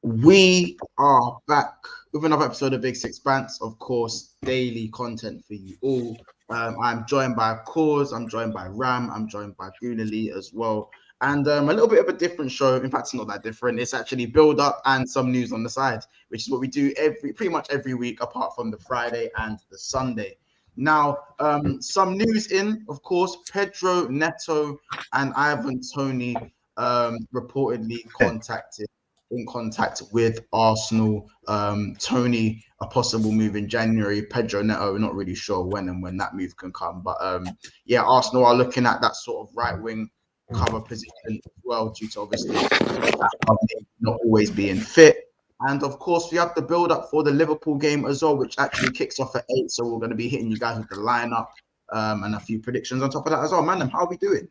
We are back with another episode of Big Sixpence, of course, daily content for you all. I'm joined by Cause, I'm joined by Ram, I'm joined by Goonali as well. And a little bit of a different show. In fact, it's not that different. It's actually build up and some news on the side, which is what we do pretty much every week, apart from the Friday and the Sunday. Now, some news of course, Pedro Neto and Ivan Toney reportedly in contact with Arsenal. Toney, a possible move in January. Pedro Neto, we're not really sure when that move can come. But Arsenal are looking at that sort of right wing cover position as well, due to obviously not always being fit. And of course, we have the build up for the Liverpool game as well, which actually kicks off at 8. So we're going to be hitting you guys with the lineup and a few predictions on top of that as well. Man, how are we doing?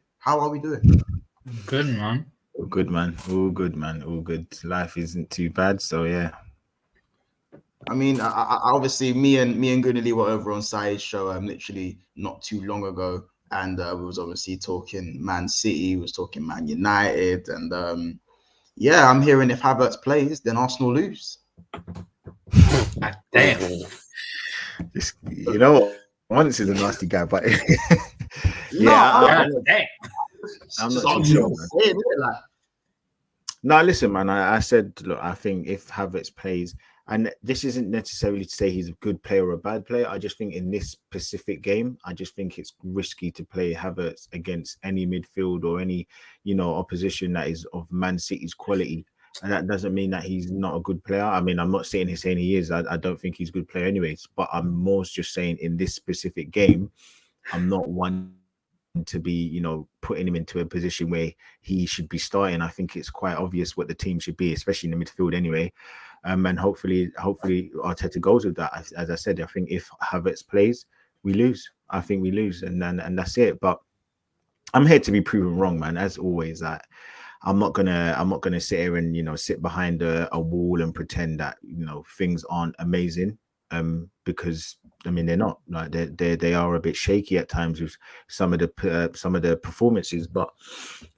Good, man. All good, man. All good, man. All good. Life isn't too bad, so yeah. I mean, I obviously, me and Goonali were over on Saeed's show literally not too long ago, and we was obviously talking Man City, was talking Man United, and I'm hearing if Havertz plays, then Arsenal lose. Damn. You know, Once is a nasty guy, but I'm not too sure. No, listen, man. I said, look, I think if Havertz plays, and this isn't necessarily to say he's a good player or a bad player. I just think in this specific game, I just think it's risky to play Havertz against any midfield or any, opposition that is of Man City's quality. And that doesn't mean that he's not a good player. I mean, I'm not sitting here saying he is. I don't think he's a good player anyways. But I'm more just saying in this specific game, I'm not one to be, putting him into a position where he should be starting. I think it's quite obvious what the team should be, especially in the midfield anyway. And hopefully Arteta goes with that. As I said, I think if Havertz plays, we lose. I think we lose, and that's it. But I'm here to be proven wrong, man. As always, that I'm not gonna sit here and sit behind a wall and pretend that things aren't amazing. Because I mean they're not. Like they are a bit shaky at times with some of the performances. But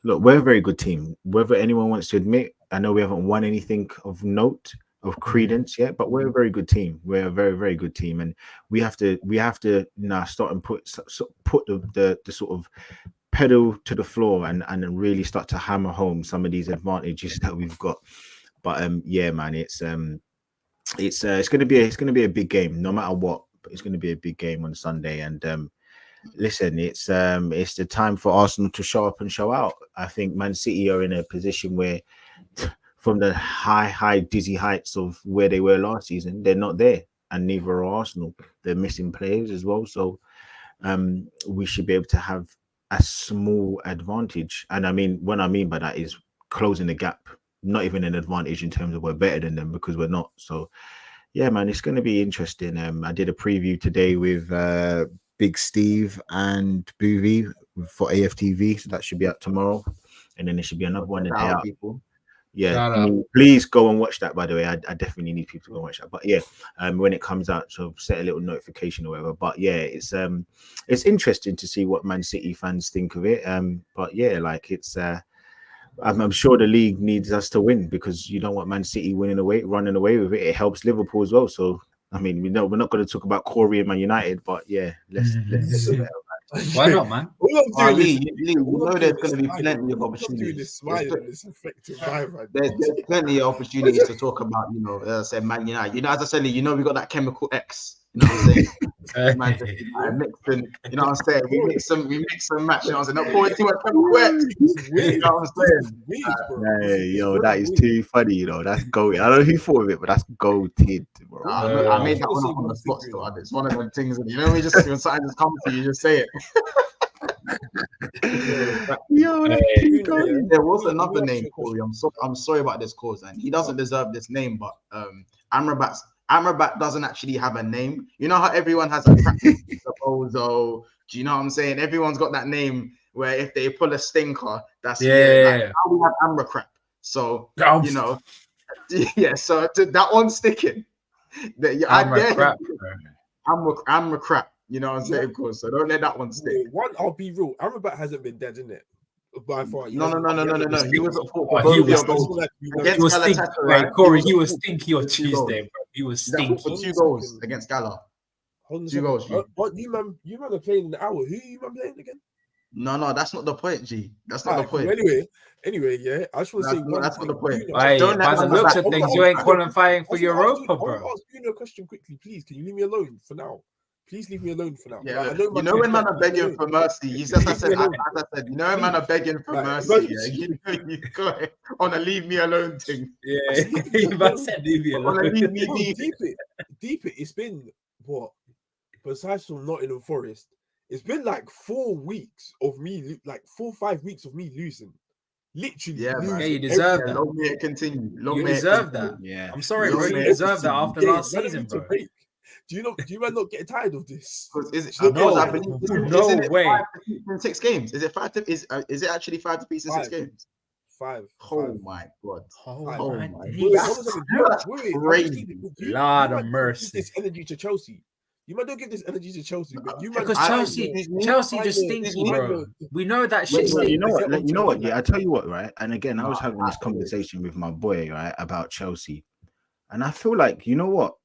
look, we're a very good team. Whether anyone wants to admit, I know we haven't won anything of note, of credence yet, but we're a very good team. We're a very, very good team, and we have to now start and put the sort of pedal to the floor and really start to hammer home some of these advantages that we've got. But man, it's going to be a big game no matter what. But it's going to be a big game on Sunday, and listen, it's the time for Arsenal to show up and show out. I think Man City are in a position where, from the high dizzy heights of where they were last season, they're not there, and neither are Arsenal. They're missing players as well, so we should be able to have a small advantage. And I mean, what I mean by that is closing the gap. Not even an advantage in terms of we're better than them, because we're not. So yeah, man, it's going to be interesting. I did a preview today with Big Steve and Boovie for AFTV, so that should be out tomorrow, and then there should be another one the day out. People. Yeah, please go and watch that. By the way, I definitely need people to go and watch that. But yeah, when it comes out, so set a little notification or whatever. But yeah, it's interesting to see what Man City fans think of it. But yeah, like it's. I'm sure the league needs us to win, because you don't want Man City running away with it. It helps Liverpool as well. So I mean, we know we're not going to talk about Corey and Man United, but yeah, let's do it. Why not, man? Lee, you know there's going to be plenty of opportunities. There's plenty of opportunities to talk about. As I said, Man United. As I said, Lee, we got that chemical X. You know what I'm saying? Mixing, you know what I'm saying? We mix some match. You know what I'm saying? Not pouring too much chemical X. You know what I'm saying? Hey, yo, that is too funny. That's goated. I don't know who thought of it, but that's goated, bro. I made that one up on the spot. Still, it's one of them things. When something just comes to you, just say it. There was another name, Corey. I'm sorry about this, Cause, and he doesn't deserve this name, but Amrabat doesn't actually have a name. You know how everyone has a practice Bozo. Do you know what I'm saying? Everyone's got that name where if they pull a stinker, that's now we have Amracrap. So so that one's sticking. Amracrap. You know what I'm saying, of course. So don't let that one stick. I'll be real. Amrabat hasn't been dead, isn't it? by far. No. He was at fault for Oh, both he of your was goals. He Against was stinky. Galatasaray, Right, Corey, he at was fault stinky on for 2 goals. Tuesday, bro. He was He's at fault stinky. for 2 goals against Gala. Hold on a 2 goals, second. G. But you man are playing in the hour. Who you man playing again? No, that's not the point, G. That's not the Alright, cool. point. Anyway, yeah. I just want to say That's not the point. Aye, Don't by let the him looks back. of things, you ain't qualifying for I Europa, want to bro. ask you a question quickly, please. Can you leave me alone for now? Please leave me alone for now. Yeah, Like, you know when man are begging for mercy. You said, as I said, you know when man are begging for mercy. Yeah, you got it on a leave me alone thing. Yeah, you about said leave me On a alone. leave me Bro, be. deep it. It's been what? Besides from Nottingham Forest, it's been like 4 weeks of me, like 4 or 5 weeks of me losing. Literally, Yeah, losing. man. Yeah, you deserve that. Long may it continue. You deserve that. Yeah. I'm sorry, Long bro. may You it deserve that continue. after Yeah, last man, I season, need to bro. break. Do you man not getting tired of this? I believe No isn't it way. 5 defeats in 6 games? Is it 5 is it actually 5 defeats in 6 games? 5. Oh my god. Oh my Wait, days. hold on a second. That's crazy. Lord of Give mercy. this energy to Chelsea. You might don't give this energy to Chelsea, but you might Because Chelsea just stinky, bro. We know that shit. You know what? Yeah, I tell you what, right? And again, I was having this conversation with my boy, right, about Chelsea, and I feel like, you know what?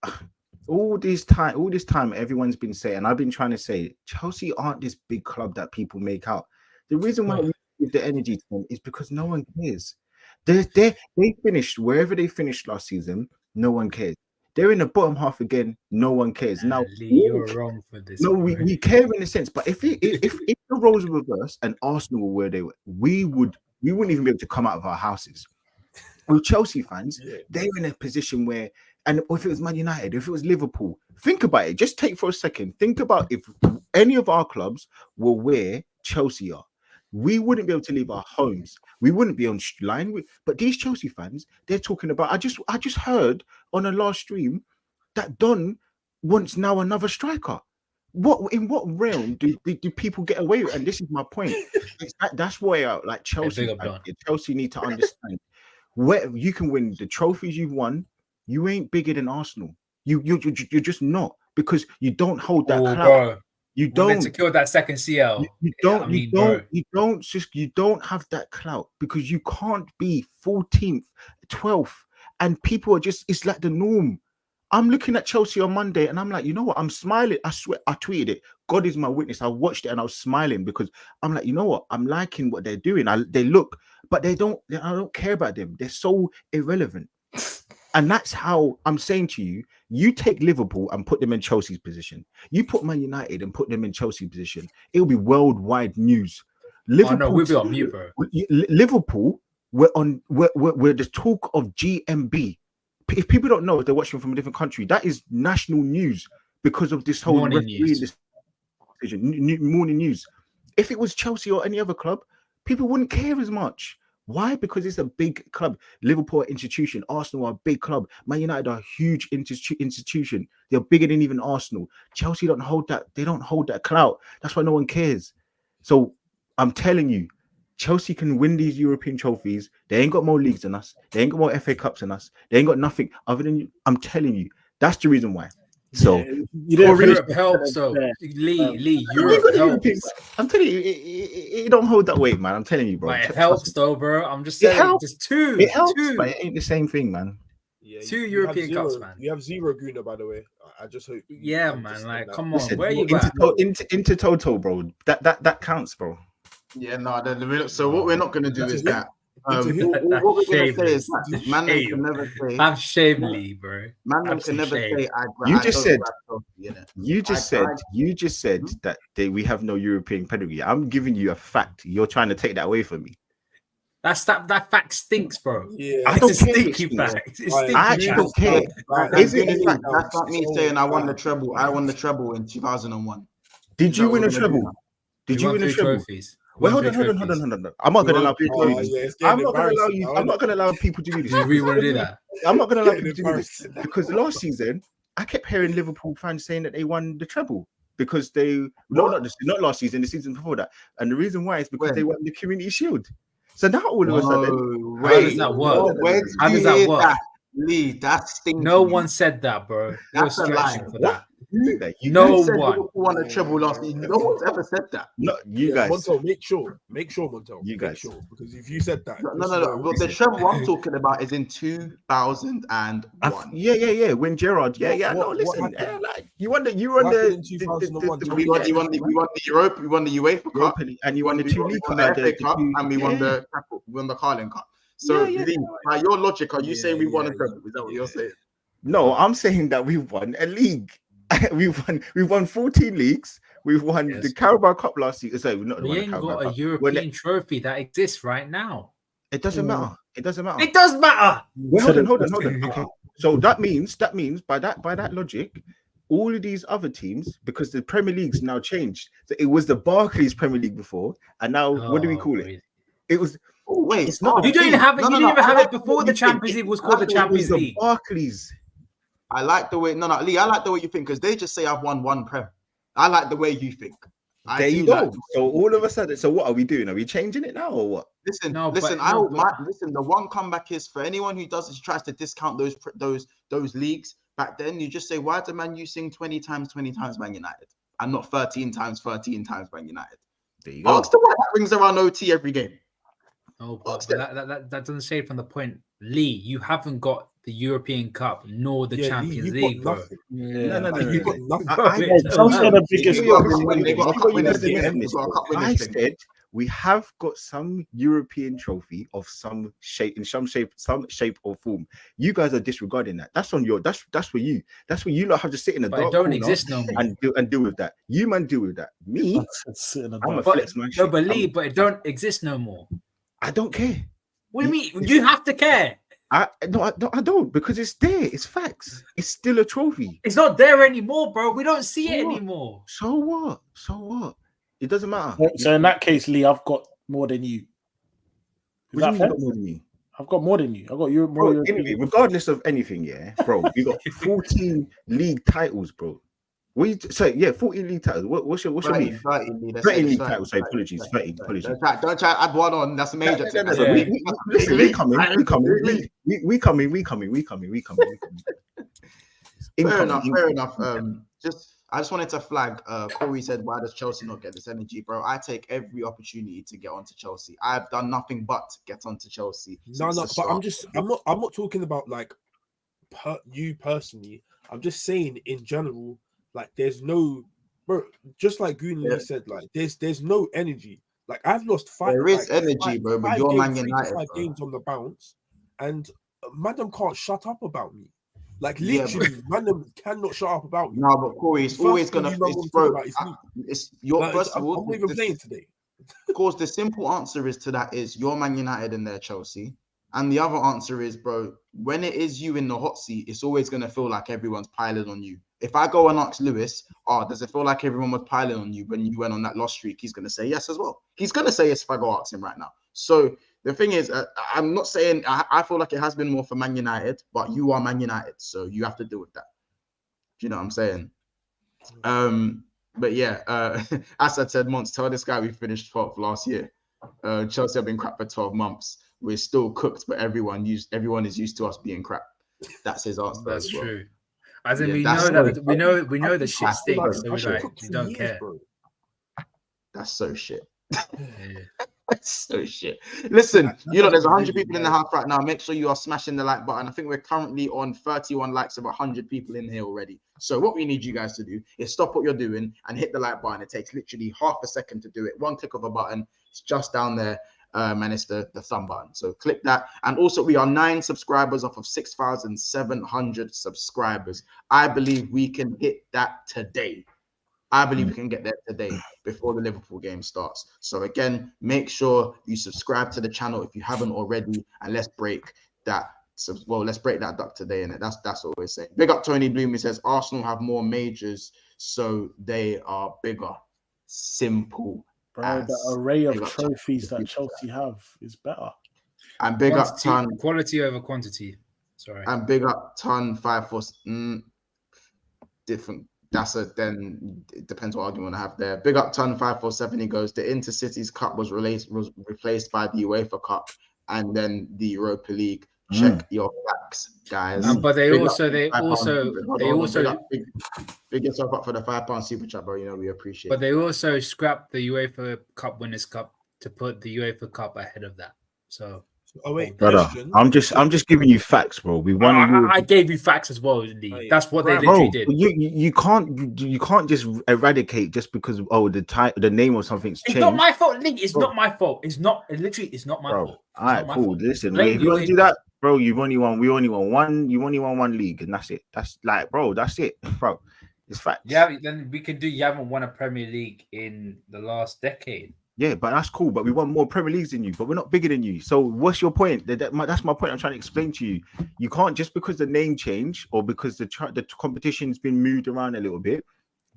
All this time, everyone's been saying, and I've been trying to say, Chelsea aren't this big club that people make out. The reason why we give the energy to them is because no one cares. They finished wherever they finished last season. No one cares. They're in the bottom half again. No one cares. Now, Lee, you're wrong for this. No, we care in a sense, but if the roles were reversed and Arsenal were where they were, we wouldn't even be able to come out of our houses. With Chelsea fans, they're in a position where, and if it was Man United, if it was Liverpool, think about it. Just take for a second. Think about if any of our clubs were where Chelsea are. We wouldn't be able to leave our homes. We wouldn't be on line. But these Chelsea fans, they're talking about. I just heard on a last stream that Don wants now another striker. In what realm do people get away with? And this is my point. That's why like Chelsea. Chelsea need to understand where you can win the trophies you've won. You ain't bigger than Arsenal. You're just not, because you don't hold that clout. Bro. You don't secure that second CL. You don't have that clout because you can't be 14th, 12th, and people are just, it's like the norm. I'm looking at Chelsea on Monday and I'm like, you know what? I'm smiling. I swear, I tweeted it. God is my witness. I watched it and I was smiling because I'm like, you know what? I'm liking what they're doing. They look, but I don't care about them. They're so irrelevant. And that's how I'm saying to you, you take Liverpool and put them in Chelsea's position. You put Man United and put them in Chelsea's position. It'll be worldwide news. Liverpool, we'll be on mute, bro. Liverpool, we're the talk of GMB. If people don't know, if they're watching from a different country, that is national news because of this whole morning news. Morning news. If it was Chelsea or any other club, people wouldn't care as much. Why? Because it's a big club. Liverpool are institution. Arsenal are a big club. Man United are a huge institution. They're bigger than even Arsenal. Chelsea don't hold that. They don't hold that clout. That's why no one cares. So I'm telling you, Chelsea can win these European trophies. They ain't got more leagues than us. They ain't got more FA Cups than us. They ain't got nothing other than you. I'm telling you, that's the reason why. So Europe helps. So Lee, Europe helps. I'm telling you, it don't hold that weight, man. I'm telling you, bro. But it helps, though, bro. I'm just saying, just two. It helps, but it ain't the same thing, man. Yeah, 2 European Cups, man. You have 0 Guna, by the way. I just hope. Yeah, man. Like, come on, listen, where you into Toto, bro. That counts, bro. Yeah, no. So what we're not gonna do is that. What we're gonna say is that man can never say. I'm shameless, bro. Man can never say. You just said that we have no European pedigree. I'm giving you a fact. You're trying to take that away from me. That fact stinks, bro. Yeah, I don't care. Stinky fact. I actually don't care. That's not me saying I won the treble. I won the treble in 2001. Did you win a treble? Did you win a treble? Trophies. Well, hold on. I'm not going to allow people to do this. I'm not going to allow people to do this. Do you really want to do that? I'm not going to allow people to do this because last season I kept hearing Liverpool fans saying that they won the treble because not last season, the season before that, and the reason why is because they won the Community Shield. So now all of a sudden, how does that work? How does that work? Lee, that's stinky. No one said that, bro. That's a lie. For that. didn't think that. No You said one. Liverpool won a treble last year. No one's ever said that. No, you guys. Montel, make sure, Montel, You make guys. sure, because if you said that, No. But the treble I'm talking about is in 2001. Yeah. When Gerrard, no, What listen, happened? like you won the What happened in 2001? We won the Europe, we won the UEFA Cup, Europa League, and you won the two league we cup, won the FA Cup, two, and we won the Carling Cup. So, Lee, by your logic, are you saying we won a treble? Is that what you're saying? No, I'm saying that we won a league. we won 14 leagues. We've won the Carabao Cup last season. Sorry, We ain't got a European trophy that exists right now. It doesn't matter. It doesn't matter. It does matter. Wait, hold on. Okay. So that means by that logic, all of these other teams, because the Premier League's now changed. So it was the Barclays Premier League before, and now what do we call it? It was. Oh wait, it's not. You didn't have it. You didn't even have it before the Champions League was called the Champions League. Barclays. I like the way. No, Lee. I like the way you think because they just say I've won one Prem. I like the way you think. There you go. So all of a sudden, so what are we doing? Are we changing it now or what? Listen. The one comeback is for anyone who tries to discount those leagues. Back then, you just say, why did Man U sing 20 times Man United and not 13 times Man United? There you go. Ask the one that rings around OT every game. Oh, but that doesn't say it from the point. Lee, you haven't got the European Cup nor the Champions League, bro. No. You got nothing. I said we have got some European trophy of some shape, some shape or form. You guys are disregarding that. That's on your. That's for you. That's where you lot have to sit in a dark corner. It don't exist no more. and deal with that. You man deal with that. Me, I'm a flex man. No, but Lee, but it don't exist no more. I don't care. What do you mean? You have to care. I don't, because it's there. It's facts. It's still a trophy. It's not there anymore, bro. We don't see it anymore. So what? It doesn't matter. So in that case, Lee, I've got more than you. Got more than you? I've got more than you. I've got you more. Bro, anyway, regardless of anything, bro, we got 14 league titles, bro. 14 league titles. What's your mean? 30 league titles. Sorry, apologies. 30. Apologies. Don't try to add one on. That's major. Listen, we coming. Fair enough. I just wanted to flag. Corey said, "Why does Chelsea not get this energy, bro?" I take every opportunity to get onto Chelsea. I've done nothing but get onto Chelsea. No, but I'm not talking about like you personally. I'm just saying in general. Like there's no, bro. Just like Goonley said, like there's no energy. Like I've lost 5. There is energy, bro. But you're Man United. 5 games on the bounce, and Madam can't shut up about me. Like literally, Madam cannot shut up about me. No, but Corey, it's always gonna. It's your like, first of all. I'm not even playing today. Of course, the simple answer is to that is you're Man United and they're Chelsea. And the other answer is, bro, when it is you in the hot seat, it's always going to feel like everyone's piling on you. If I go and ask Lewis, does it feel like everyone was piling on you when you went on that loss streak? He's going to say yes as well. He's going to say yes if I go ask him right now. So the thing is, I'm not saying I feel like it has been more for Man United, but you are Man United. So you have to deal with that. Do you know what I'm saying? But yeah, Asad said, Mons, tell this guy we finished 12th last year. Chelsea have been crap for 12 months. We're still cooked, but everyone is used to us being crap. That's his answer. That's true. As in, we know the shit stinks, so we don't care. Bro. That's so shit. That's so shit. Listen, there's 100 people in the house right now. Make sure you are smashing the like button. I think we're currently on 31 likes of 100 people in here already. So what we need you guys to do is stop what you're doing and hit the like button. It takes literally half a second to do it. One click of a button. It's just down there. And it's the thumb button. So click that. And also, we are 9 subscribers off of 6,700 subscribers. I believe we can hit that today. I believe we can get there today before the Liverpool game starts. So again, make sure you subscribe to the channel if you haven't already, and let's break that. Let's break that duck today, and that's what we're saying. Big up Tony Bloom. He says Arsenal have more majors, so they are bigger. Simple. Bro, the array of trophies that Chelsea have is better. And big up Ton. Quality over quantity. Sorry. And big up Ton 547. Different. Then it depends what argument I have there. Big up Ton 547. He goes, the Intercities Cup was replaced by the UEFA Cup and then the Europa League. Check your facts, guys. But they Big also up they £5 also super- hold they on, also big yourself up for the £5 super chat, bro. You know we appreciate. but they also scrapped the UEFA Cup Winners' Cup to put the UEFA Cup ahead of that. So Oh wait, Brother, question. I'm just giving you facts, bro. We won. I gave you facts as well, Lee. That's what they Bro, literally did. You can't just eradicate just because the name or something's It's changed. not my fault, Lee. It's Bro. not my fault. It's not. It literally, it's not my Bro, fault. It's all right, not my cool. fault. Listen, Blame if you want to do UEFA. that, bro, we only won one. You only won one league, and that's it. That's like, bro, that's it, bro. It's facts. Yeah, then we can do. You haven't won a Premier League in the last decade. Yeah, but that's cool. But we won more Premier Leagues than you, but we're not bigger than you. So what's your point? That's my point. I'm trying to explain to you. You can't just because the name changed or because the competition's been moved around a little bit.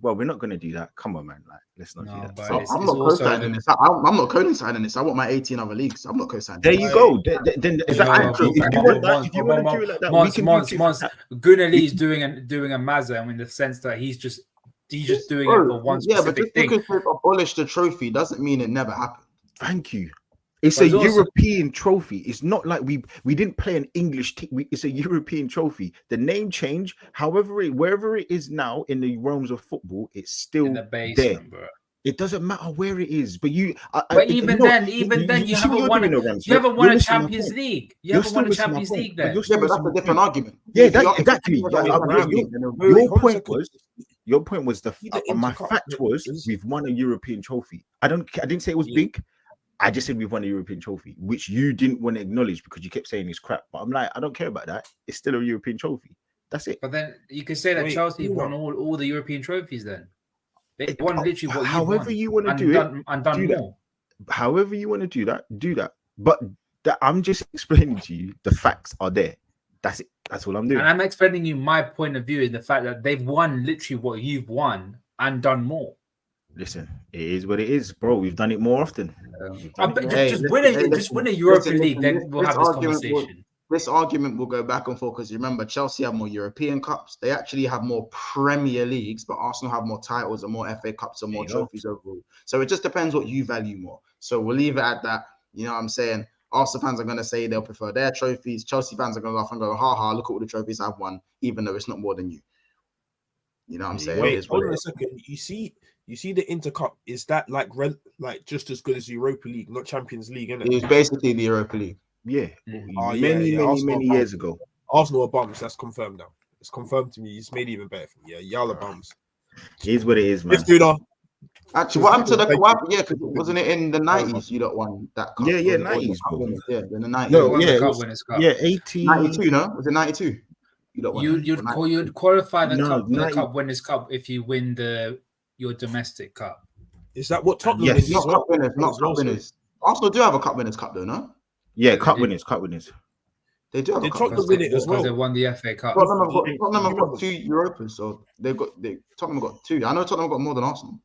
Well, we're not going to do that. Come on, man. Like, let's not do that. But So, I'm not co-signing this. I'm not co-signing this. I want my 18 other leagues. I'm not co-signing. there you go. Then is that actually? If you want that, if you want to do it like that, we can do Gunnar Lee's doing a Mazza in the sense that he's just doing it for one specific thing. Because they've abolished the trophy doesn't mean it never happened. Thank you. It's But a it's also- European trophy. It's not like we didn't play an English team. It's a European trophy. The name change, however, wherever it is now in the realms of football, it's still In the basement, bro. It doesn't matter where it is, but you. But even then, you haven't won. You haven't won a Champions League. You haven't won a Champions League then. Yeah, but that's a different argument. Yeah, exactly. Your point was my fact was we've won a European trophy. I didn't say it was big. I just said we've won a European trophy, which you didn't want to acknowledge because you kept saying it's crap. But I'm like, I don't care about that. It's still a European trophy. That's it. But then you could say that Chelsea won all the European trophies. Then they won literally what however you want to do it and done more. However you want to do that. But I'm just explaining to you the facts are there. That's it. That's all I'm doing. And I'm explaining you my point of view in the fact that they've won literally what you've won and done more. Listen, it is what it is, bro. We've done it more often. Just win a European League, then we'll have this conversation. This argument will go back and forth because remember, Chelsea have more European Cups. They actually have more Premier Leagues, but Arsenal have more titles and more FA Cups and more trophies overall. So it just depends what you value more. So we'll leave it at that. You know what I'm saying? Arsenal fans are going to say they'll prefer their trophies. Chelsea fans are going to laugh and go, ha ha, look at all the trophies I've won, even though it's not more than you. You know what I'm saying? Wait, hold on a second. You see the Inter Cup, is that like just as good as the Europa League, not Champions League, isn't it? It's basically the Europa League. Yeah. Many years ago. Arsenal are bums. That's confirmed now. It's confirmed to me. It's made it even better for me. Yeah, y'all are bums. It is what it is, man. Actually, what happened to the yeah? Because wasn't it in the 90s you don't won that cup? Yeah, 90s, bro. Yeah, in the 90s. No, yeah, 80. 92, no? Was it 92? You'd qualify the Cup Winners' Cup if you win your domestic cup. Is that what Tottenham is? Not Cup winners. Arsenal do have a Cup Winners' Cup, though, no? Yeah, Cup winners. They do have a Cup Winners' win it as well. They won the FA Cup. Tottenham have got 2 Europas, so Tottenham have got 2. I know Tottenham have got more than Arsenal.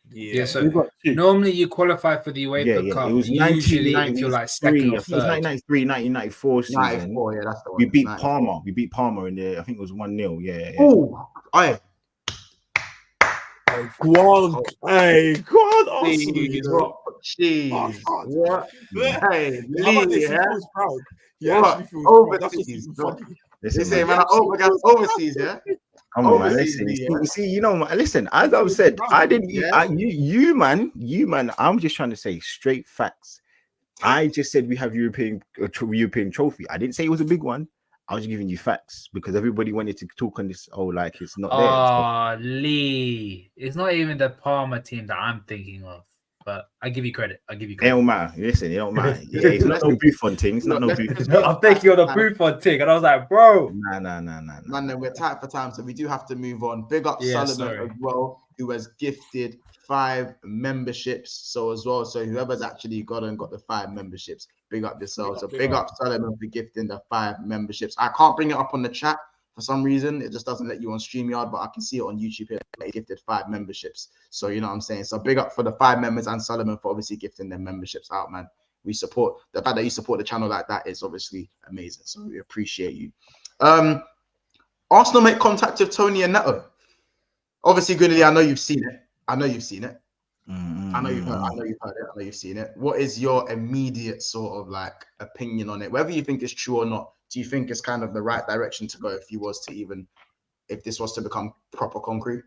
Yeah, so normally you qualify for the UEFA Cup. It was usually if you're like second or third. 1993, 1994 season. 94, yeah, that's the one. We beat Parma. We beat Parma in there. I think it was 1-0. Yeah. Oh, go on, Arsenal. Jeez. What? Hey, proud. Yeah, overseas. Listen, man, overseas, yeah. Come on, man. Listen, you see, listen. As I've said, I didn't. You, man. I'm just trying to say straight facts. I just said we have European trophy. I didn't say it was a big one. I was giving you facts because everybody wanted to talk on this. Oh, like it's not there. Lee, it's not even the Parma team that I'm thinking of. But I give you credit. It don't matter. Listen, it don't matter. Yeah, it's not no Buffon thing. It's not no Buffon. I'm thinking of the Buffon thing, and I was like, bro. Nah. Man, then we're tight for time, so we do have to move on. Big up Sullivan as well, who has gifted 5 memberships. So whoever's actually got the 5 memberships, big up yourself. So big up Sullivan for gifting the 5 memberships. I can't bring it up on the chat. For some reason, it just doesn't let you on StreamYard, but I can see it on YouTube here. They gifted 5 memberships. So, you know what I'm saying? So, big up for the 5 members and Sullivan for obviously gifting their memberships out, man. We support the fact that you support the channel like that is obviously amazing. So, we appreciate you. Arsenal make contact with Toney and Neto. Obviously, Gunnar, I know you've seen it. I know you've heard. I know you've heard it. I know you've seen it. What is your immediate sort of like opinion on it? Whether you think it's true or not, do you think it's kind of the right direction to go if this was to become proper concrete?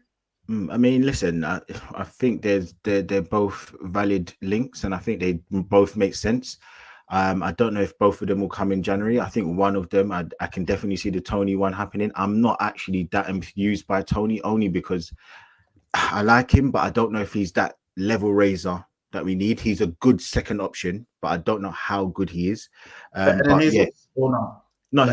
I mean, listen, I think they're both valid links, and I think they both make sense. I don't know if both of them will come in January. I think one of them, I can definitely see the Toney one happening. I'm not actually that enthused by Toney, only because I like him, but I don't know if he's that level raiser that we need. He's a good second option, but I don't know how good he is. But yeah, no,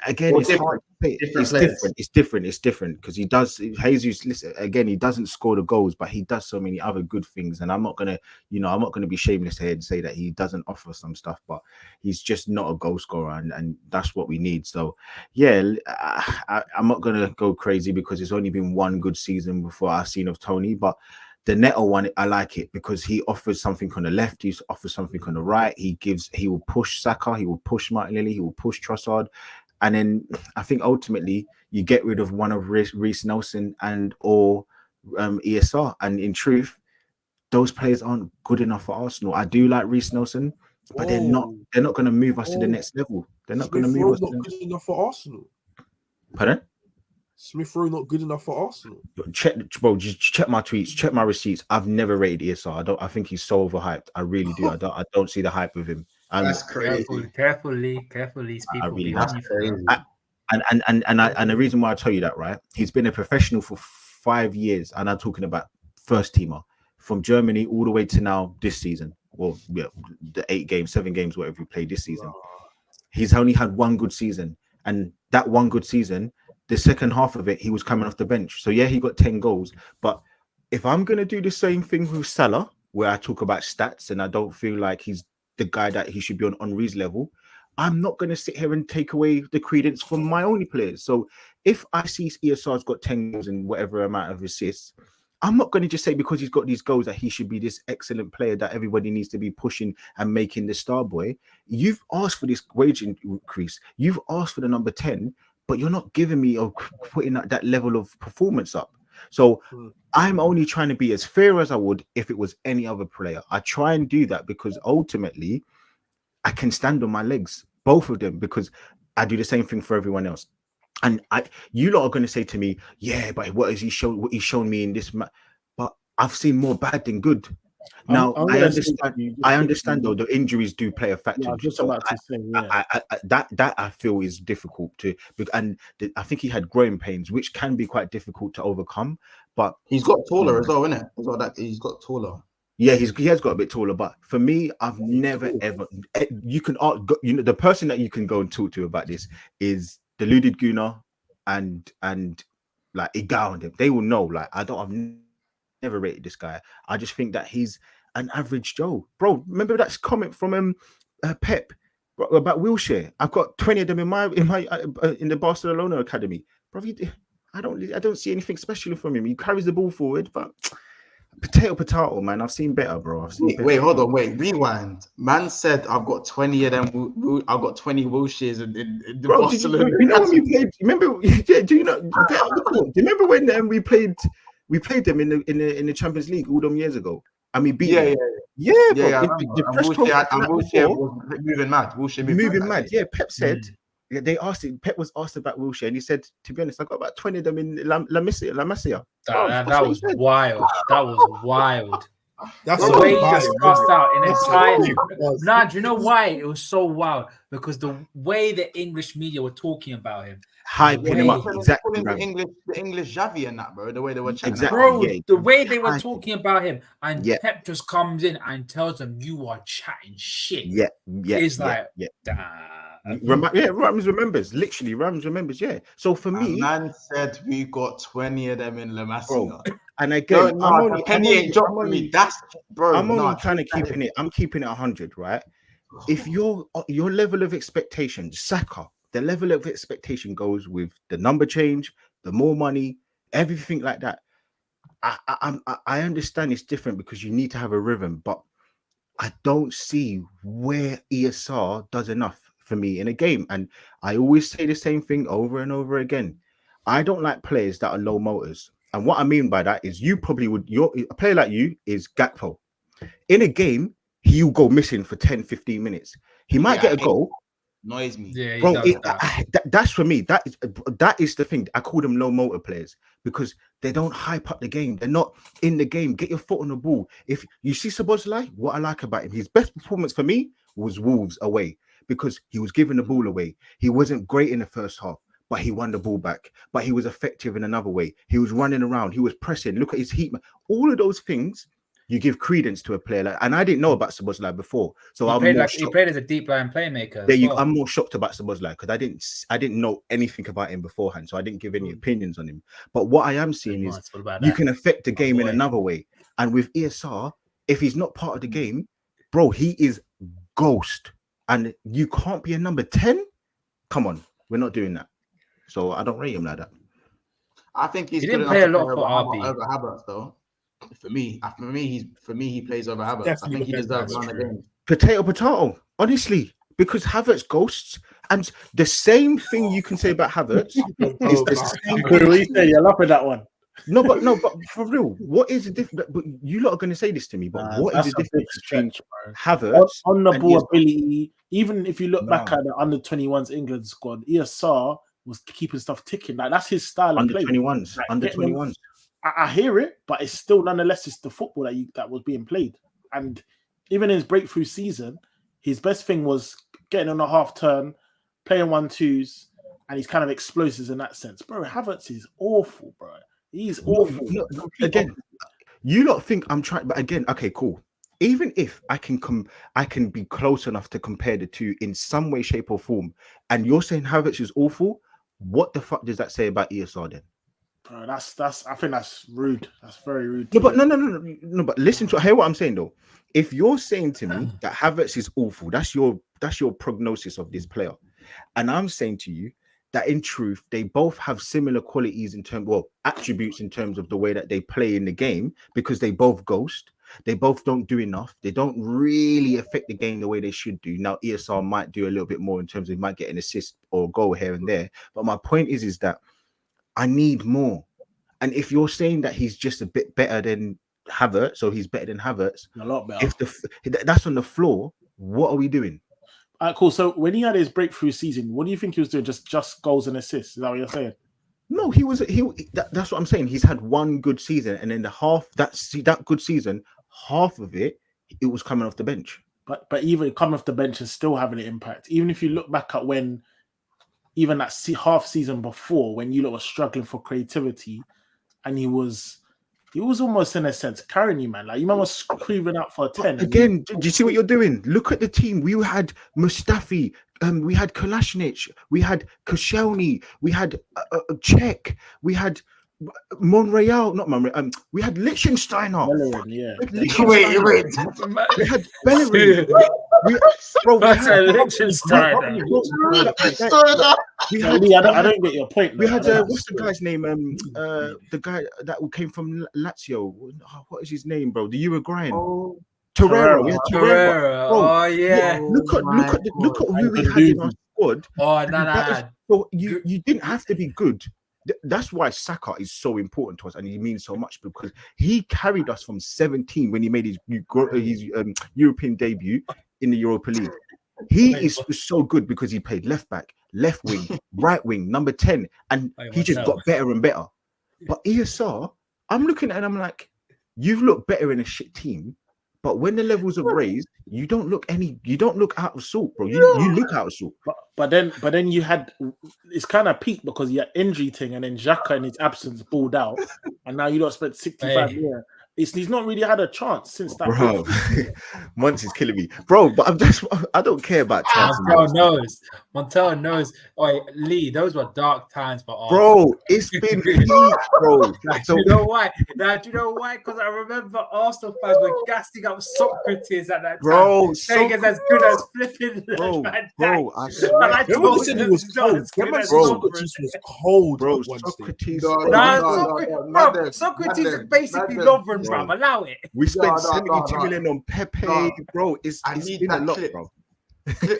again, it's hard. It's different because he does. Jesus, listen, again, he doesn't score the goals, but he does so many other good things. And I'm not gonna be shameless here and say that he doesn't offer some stuff, but he's just not a goal scorer, and that's what we need. So yeah, I'm not gonna go crazy because it's only been one good season before I've seen of Toney, but the Neto one, I like it because he offers something on the left, he offers something on the right. He will push Saka, he will push Martinelli, he will push Trossard. And then I think ultimately you get rid of one of Reece Nelson or ESR. And in truth, those players aren't good enough for Arsenal. I do like Reece Nelson, but they're not going to move us to the next level. They're not going to move us. Not good enough for Arsenal. Pardon? Smith Rowe not good enough for Arsenal. Just check my tweets, check my receipts. I've never rated ESR. I think he's so overhyped. I really do. I don't see the hype with him. That's crazy. Carefully, these people. And the reason why I tell you that, right? He's been a professional for 5 years, and I'm talking about first teamer from Germany all the way to now this season. Well, yeah, the 7 games, whatever he played this season. He's only had one good season, and that one good season, the second half of it, he was coming off the bench. So yeah, he got 10 goals. But if I'm gonna do the same thing with Salah, where I talk about stats and I don't feel like he's the guy that he should be on Henry's level, I'm not going to sit here and take away the credence from my only players. So if I see ESR's got 10 goals and whatever amount of assists, I'm not going to just say because he's got these goals that he should be this excellent player that everybody needs to be pushing and making the star boy. You've asked for this wage increase. You've asked for the number 10, but you're not giving me or putting that level of performance up. So I'm only trying to be as fair as I would if it was any other player. I try and do that because ultimately I can stand on my legs, both of them, because I do the same thing for everyone else. And you lot are going to say to me, yeah, but what has he shown? What he's shown me in this but I've seen more bad than good. Now I understand though the injuries do play a factor. Yeah, I was just about to say, yeah. That I feel is difficult I think he had growing pains, which can be quite difficult to overcome. But he's got taller as well, isn't it? As well, that he's got taller. Yeah, he has got a bit taller. But for me, I've never ever. You can the person that you can go and talk to about this is deluded Guna and like Igal and them. They will know. Like I've never rated this guy. I just think that he's an average Joe, bro. Remember that comment from Pep about Wilshere? I've got 20 of them in the Barcelona academy, bro. I don't see anything special from him. He carries the ball forward, but potato, man. I've seen better, bro. Wait, hold on, rewind. Man said I've got 20 of them. I've got 20 Wilsheres in the bro, Barcelona. You know when we played? Remember? Yeah, do you know? Do you remember when we played? We played them in the Champions League all them years ago, and we beat them. Yeah. Wilshere was moving mad. Wilshere moving mad. Yeah, Pep said Pep was asked about Wilshere, and he said, to be honest, I got about 20 of them in La Masia. That was wild. That was wild. That's the way he just crossed out in entirely. Nah, do you know why it was so wild? Because the way the English media were talking about him, hyping him up, exactly. The English Xavi and that, bro. The way they were chatting, bro. The way they were talking about him, and Pep just comes in and tells them, "You are chatting shit." It's like, Rams remembers. Literally, Rams remembers. Yeah. So for me, man said we got 20 of them in La Masia. And again, I'm only trying to keeping it. I'm keeping it 100, right? If your level of expectation, Saka, the level of expectation goes with the number change, the more money, everything like that. I understand it's different because you need to have a rhythm, but I don't see where ESR does enough for me in a game. And I always say the same thing over and over again. I don't like players that are low motors. And what I mean by that is you probably would, a player like you is Gakpo. In a game, he'll go missing for 10, 15 minutes. He might get a goal. Annoys me. Yeah, Bro, that's for me. That is the thing. I call them low motor players because they don't hype up the game. They're not in the game. Get your foot on the ball. If you see Szoboszlai, what I like about him, his best performance for me was Wolves away because he was giving the ball away. He wasn't great in the first half, but he won the ball back. But he was effective in another way. He was running around. He was pressing. Look at his heat. All of those things. You give credence to a player like, and I didn't know about Szoboszlai before, so he played as a deep line playmaker. I'm more shocked about Szoboszlai because I didn't know anything about him beforehand, so I didn't give any opinions on him. But what I am seeing is you can affect the game in another way, and with ESR, if he's not part of the game, bro, he is ghost, and you can't be a number 10. Come on, we're not doing that. So I don't rate him like that. I think he didn't play a lot for RB over Havertz though. For me, he plays over Havertz. Definitely I think he deserves one again. Potato. Honestly, because Havertz ghosts, and the same thing you can say about Havertz is the same. You're laughing at that one. No, but for real, what is the difference? But you lot are going to say this to me, but what is the difference between Havertz on the ball ability? Even if you look back at the under 21s England squad, ESR was keeping stuff ticking. Like that's his style of play. Under 21s. I hear it, but it's still nonetheless it's the football that was being played. And even in his breakthrough season, his best thing was getting on a half turn, playing 1-2s, and he's kind of explosives in that sense. Bro, Havertz is awful, bro. He's awful. No, again, you lot think I'm trying, but again, okay, cool. Even if I can be close enough to compare the two in some way, shape, or form, and you're saying Havertz is awful, what the fuck does that say about ESR then? Bro, that's. I think that's rude. That's very rude. No, but listen to hear what I'm saying though. If you're saying to me that Havertz is awful, that's your prognosis of this player, and I'm saying to you that in truth they both have similar qualities attributes in terms of the way that they play in the game because they both ghost. They both don't do enough. They don't really affect the game the way they should do. Now ESR might do a little bit more in terms of he might get an assist or a goal here and there, but my point is that I need more. And if you're saying that he's just a bit better than Havertz, so he's better than Havertz, a lot better. If that's on the floor, what are we doing? All right, cool. So when he had his breakthrough season, what do you think he was doing? Just goals and assists? Is that what you're saying? No, that's what I'm saying. He's had one good season, and then that good season, half of it was coming off the bench. But even coming off the bench and still having an impact. Even if you look back at when. Even that half season before, when you lot were struggling for creativity, and he was almost in a sense carrying you, man. Like you man was screaming out for a 10. Again, do you see what you're doing? Look at the team. We had Mustafi, we had Kolasinac, we had Koscielny, we had Czech, we had Monreal, not Monreal. We had Lichtsteiner. Bellerin, yeah. Wait. We had Bellerin. I don't get your point. We had what's the guy's name? The guy that came from Lazio. What is his name, bro? The Uruguayan. Torreira. We had Torreira. Oh yeah. Look at who we had in our squad. Oh no. So you didn't have to be good. That's why Saka is so important to us, and he means so much because he carried us from 17 when he made his European debut in the Europa League. He is so good because he played left back, left wing, right wing, number 10, and he just got better and better. But ESR, I'm looking at it and I'm like, you've looked better in a shit team, but when the levels are raised, you don't look out of sort, bro. You look out of sort. But then you had it's kind of peaked because you had injury thing, and then Xhaka in his absence balled out, and now you don't spend 65 years. He's not really had a chance since that. Bro, Monty's killing me, bro. But I don't care about chances. Montel knows. Oh, Lee, those were dark times for us. Bro, it's been peak, bro. Do you know why? Because I remember Arsenal fans were gassing up Socrates at that time. Bro, saying it's as good as flipping. Bro, I swear. I told him was cold. Socrates was cold, bro. Socrates is basically Lovren, bro. Allow it. We spent 72 million on Pepe, bro. It's been a lot, bro.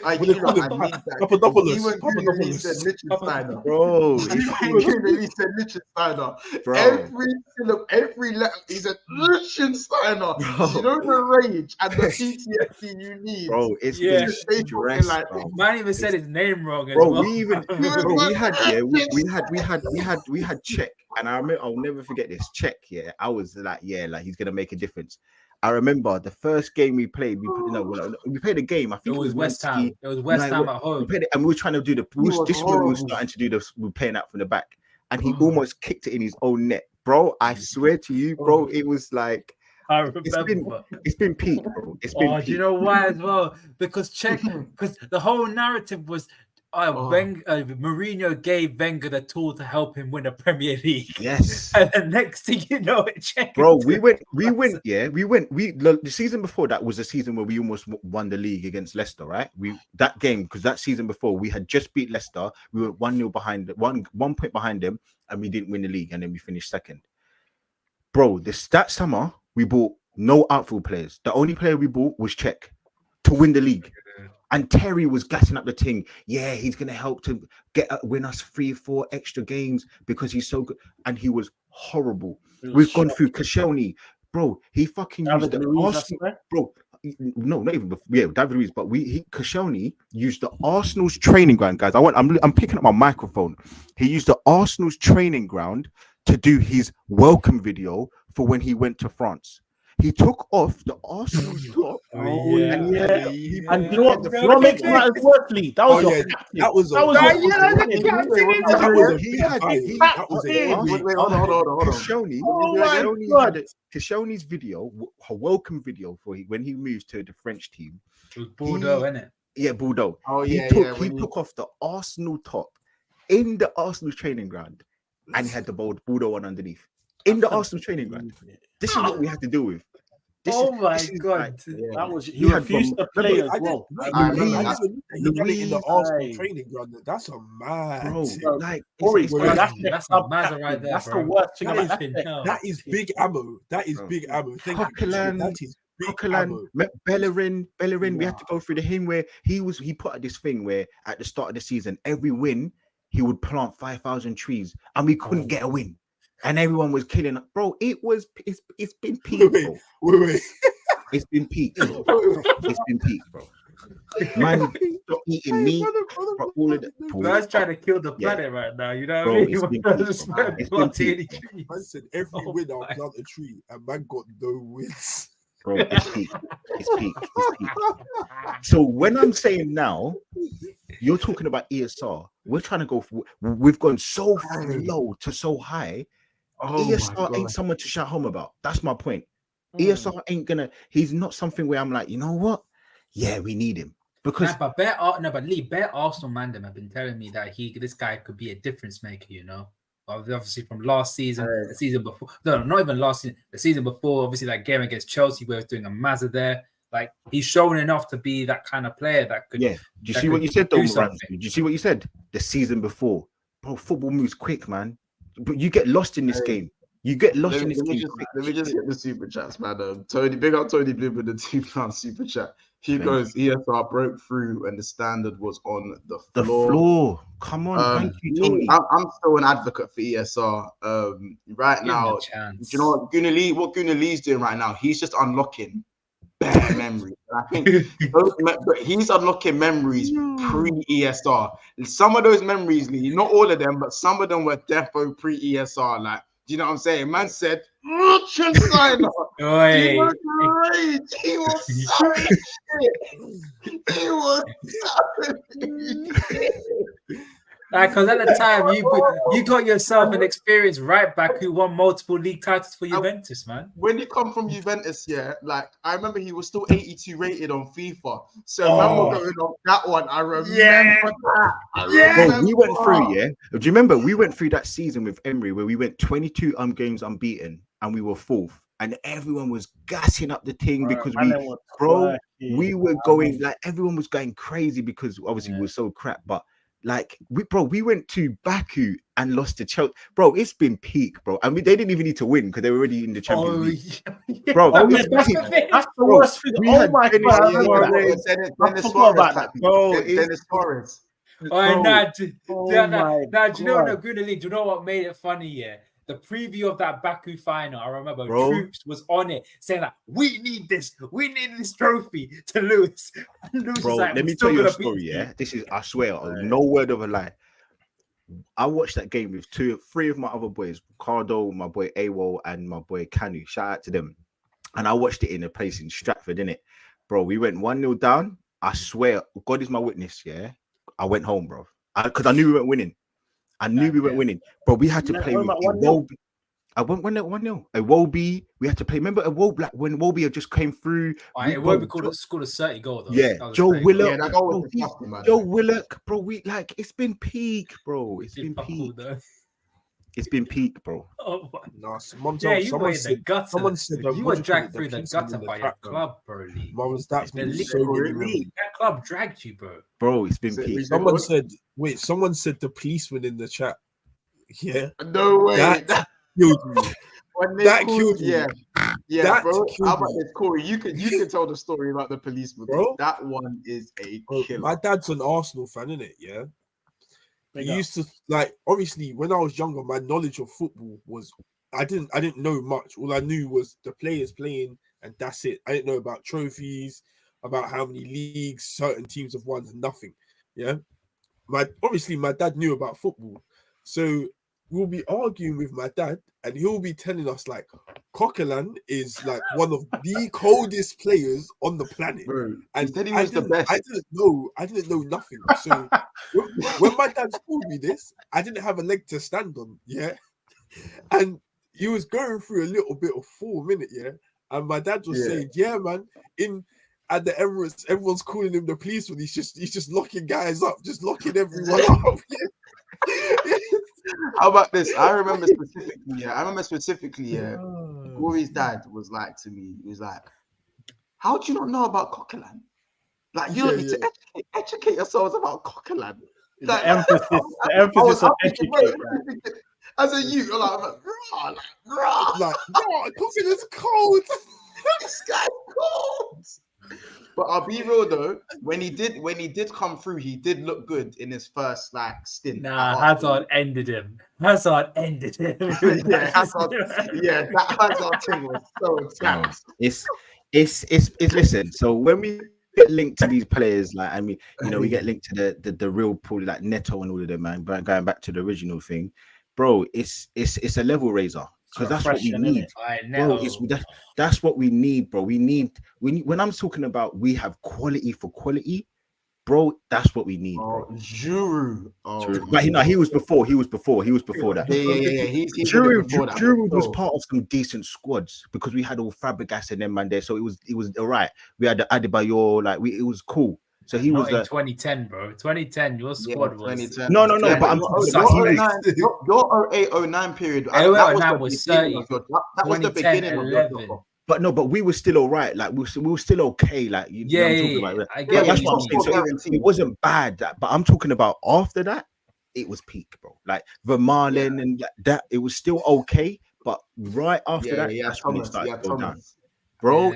I What they mean call him? that. Papadopoulos. Even Gilloise said Papadopoulos. Liechtensteiner. Bro, Gilloise said Liechtensteiner. bro, Every letter, he said Liechtensteiner. Bro. You know the rage and the PTSD you need. bro, it's Yeah. been stress, like, bro. Man even said his name wrong as Bro, well. we had Czech, and I remember I'll never forget this. Czech, yeah, I was like, yeah, like he's gonna make a difference. I remember the first game we played. We played a game. I think It was West Ham. It was West Ham at home. We played it, and we were trying to do this is when we were starting to do this. We were playing out from the back, and he almost kicked it in his own net, bro. I swear to you, bro, it was like. I remember. It's been peak, bro. It's been peak. Do you know why as well? Because the whole narrative was Mourinho gave Wenger the tool to help him win a Premier League. Yes. And the next thing you know, bro, the season before that was the season where we almost won the league against Leicester, right? That game, because that season before we had just beat Leicester, we were 1-0 behind, one point behind them, and we didn't win the league, and then we finished second. Bro, that summer we bought no outfield players. The only player we bought was Czech to win the league. And Terry was gassing up the thing. Yeah, he's going to help to win us 3-4 extra games because he's so good. And he was horrible. We've gone through Koscielny. Bro, he fucking used the Arsenal. Bro, no, not even before. Yeah, David Luiz. But Koscielny used the Arsenal's training ground, guys. I'm picking up my microphone. He used the Arsenal's training ground to do his welcome video for when he went to France. He took off the Arsenal top. And you know what? What makes matters worse, Lee? That was your captain. That was Hold on. Koscielny's video, her welcome video for when he moved to the French team. It was Bordeaux, innit? Yeah, Bordeaux. He took off the Arsenal top in the Arsenal training ground, and he had the Bordeaux one underneath in the Arsenal training ground. This is what we had to deal with. My God. Like, that was he refused to play as well. In the Arsenal training ground. That's a mad, bro. Like, that's a mazza right there. That's the worst thing. That is big ammo. That is big ammo. Thank you. That is big ammo. Bellerin. We had to go through the him where he put out this thing where at the start of the season, every win he would plant 5,000 trees, and we couldn't get a win. And everyone was killing us. Bro, it's been peak, bro. Wait. It's been peak. It's been peak, bro. Man, stop eating meat. All of the Man's trying to kill the planet right now. You know what I mean? I said every win I'll plant a tree, and man got no wins. Bro, it's peak. It's peak. So when I'm saying now, you're talking about ESR. We're trying to go. We've gone so low to so high. ESR ain't someone to shout home about. That's my point. ESR ain't gonna. He's not something where I'm like, you know what? Yeah, we need him because. But Lee, bare Arsenal mandem have been telling me that this guy could be a difference maker. You know, obviously from last season, the season before. No, not even last season. The season before, obviously that game against Chelsea, where he was doing a mazza there. Like he's shown enough to be that kind of player that could. Yeah. Do you see what you said, though, Ramsey? Do you see what you said? The season before, bro. Football moves quick, man. But you get lost in this game. You get lost in this game. Let me just get the super chats, man. Tony, big up Tony Blue with the £2 super chat. He goes, ESR broke through and the standard was on the floor. The floor. Come on, thank you, Tony. I'm still an advocate for ESR. Right now, do you know what Gunnar Lee's doing right now? He's just unlocking bare memories. I think he's unlocking memories pre-ESR. Some of those memories, Lee, not all of them, but some of them were defo pre-ESR. Like, do you know what I'm saying? Man said, Liechtensteiner. He was great. He was so shit. He was so shit. Because at the time you got yourself an experienced right back who won multiple league titles for Juventus, man. When he come from Juventus, like I remember he was still 82 rated on FIFA. So man was going off that one. I remember that. Bro, we went through, Do you remember we went through that season with Emery where we went 22 games unbeaten and we were fourth, and everyone was gassing up the thing because we were going like everyone was going crazy because obviously we were so crap, but Like we went to Baku and lost to Chelsea, bro. It's been peak, bro. And they didn't even need to win because they were already in the Champions League, bro. Oh, It's yeah, peak. that's the Bro, worst thing. we Oh had my Dennis god, I remember that. Suarez, I forgot about that. bro. Dennis Suarez. Oh, nah, do you know God. Goodally, do you know what made it funny? Yeah, the preview of that Baku final. I remember Bro. Troops was on it saying like, "We need this trophy to lose." And Lewis Bro, is like, let "We're me still tell you a gonna beat story. you." Yeah, this is, I swear, no word of a lie. I watched that game with three of my other boys, Ricardo, my boy Awo, and my boy Kanu. Shout out to them. And I watched it in a place in Stratford, innit? Bro, we went 1-0 down. I swear, God is my witness, yeah? I went home, bro. Because I knew we weren't winning. We weren't winning. Bro, we had to play with Iwobi. I went 1-0. Iwobi, we had to play. Remember Iwobi, like when Iwobi just came through? It won't be scored a 30 goal, though. Yeah, Joe Willock. Yeah, that goal was disgusting, man. Joe Willock, bro. We like it's been peak, bro. It's been peak. It's been peak, bro. Oh, No, someone said you were dragged through the gutter by your club, bro. That club dragged you, bro. Bro, it's been peak. Someone said the policeman in the chat. Yeah. No way. That killed me. That killed me. Yeah, that bro. How about me. this, Corey? You can tell the story about the policeman. Bro, that one is a killer. My dad's an Arsenal fan, isn't it? Yeah. He used to like obviously when I was younger, my knowledge of football was I didn't know much. All I knew was the players playing, and that's it. I didn't know about trophies, about how many leagues certain teams have won, nothing. Yeah. My dad knew about football. So we'll be arguing with my dad, and he'll be telling us like Coquelin is like one of the coldest players on the planet. Bro, and he said he was the best. I didn't know nothing. So when my dad told me this, I didn't have a leg to stand on. Yeah, and he was going through a little bit of 4 minutes. Yeah, and my dad was saying, "Yeah, man, at the Emirates, everyone's calling him the policeman. He's just locking guys up, just locking everyone up." Yeah. How about this? I remember specifically. Corey's dad was like to me, he was like, "How do you not know about Coquelin? Like you don't need to educate yourselves about Coquelin." Like, the emphasis on educate. As a youth, I'm like, Coquelin's cold. This guy's cold. But I'll be real though, when he did come through, he did look good in his first like stint. Nah, Hazard ended him. Yeah, that Hazard thing was so intense. It's listen. So when we get linked to these players, like we get linked to the real pool, like Neto and all of them, man. But going back to the original thing, bro, it's a level raiser. Because that's what we need, bro. That's what we need, bro. When I'm talking about we have quality for quality, bro. That's what we need, bro. Giroud. But he was before that. Yeah. Giroud was part of some decent squads because we had all Fabregas and them man there, so it was all right. We had the Adebayor, it was cool. So he was in 2010, bro. 2010, your squad was no. But I'm your 08-09 period. That was 30. That was the beginning of your job. But we were still all right. Like we were still okay. Like know what I'm talking about. That's what I'm saying. So it wasn't bad. But I'm talking about after that, it was peak, bro. Like Vermaelen and that, it was still okay. But right after that, that's when it started to go down. Bro,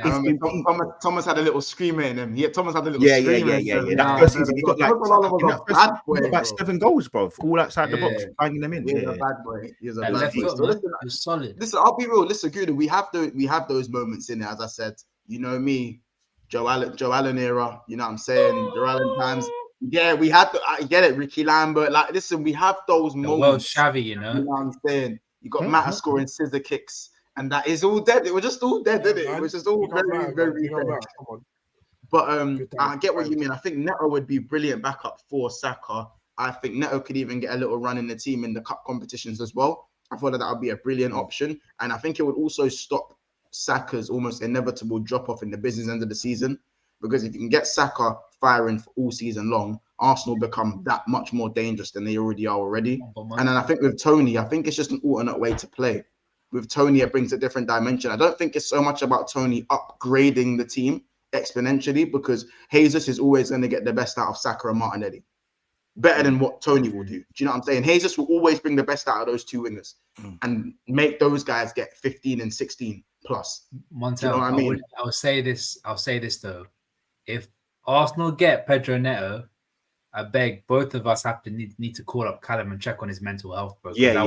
Thomas had a little screamer in him. Thomas had a little screamer. Yeah. That first season, he got about 7 goals, bro. All outside the box, banging them in. He was a bad boy. He was a bad boy. So listen, solid. Listen, I'll be real. Listen, Guda, we have those moments in it. As I said, you know me, Joe Allen era. You know what I'm saying? Joe Allen times. Yeah, we had. I get it, Ricky Lambert. Like, listen, we have those moments. Well, Xavi, you know what I'm saying? You got Matta scoring scissor kicks. And that is all dead. It was just all dead, didn't it? It was just all very dead. But I get what you mean. I think Neto would be brilliant backup for Saka. I think Neto could even get a little run in the team in the cup competitions as well. I thought that would be a brilliant option. And I think it would also stop Saka's almost inevitable drop-off in the business end of the season. Because if you can get Saka firing for all season long, Arsenal become that much more dangerous than they already are already. And then I think with Toney, I think it's just an alternate way to play. With Toney, it brings a different dimension. I don't think it's so much about Toney upgrading the team exponentially because Jesus is always going to get the best out of Saka and Martinelli. better than what Toney will do. Do you know what I'm saying? Jesus will always bring the best out of those two wingers and make those guys get 15 and 16 plus. Montel, do you know what I mean? I'll say this though. If Arsenal get Pedro Neto, I beg both of us have to need to call up Callum and check on his mental health, bro. Yeah. That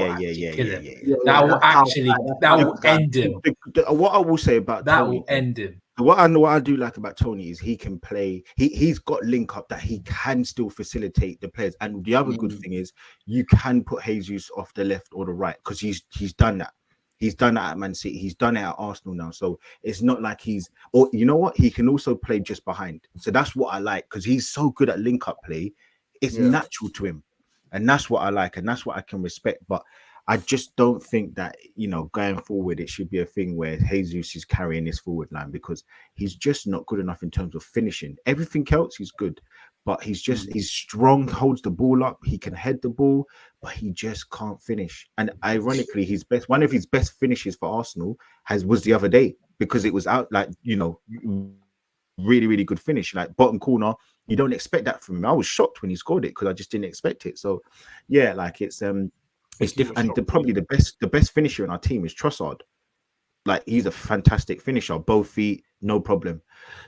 will end him. What I will say about that Toney, will end him. What I do like about Toney is he can play. He's got link up that he can still facilitate the players. And the other good thing is you can put Jesus off the left or the right because he's done that. He's done that at Man City. He's done it at Arsenal now. So it's not like or you know what? He can also play just behind. So that's what I like because he's so good at link up play. It's natural to him. And that's what I like. And that's what I can respect. But I just don't think that, going forward, it should be a thing where Jesus is carrying this forward line because he's just not good enough in terms of finishing. Everything else, he's good. But he's strong, holds the ball up. He can head the ball, but he just can't finish. And ironically, one of his best finishes for Arsenal was the other day because it was out really, really good finish, like bottom corner. You don't expect that from him. I was shocked when he scored it because I just didn't expect it. So, yeah, like it's different. And probably the best finisher in our team is Trossard. Like he's a fantastic finisher, both feet, no problem.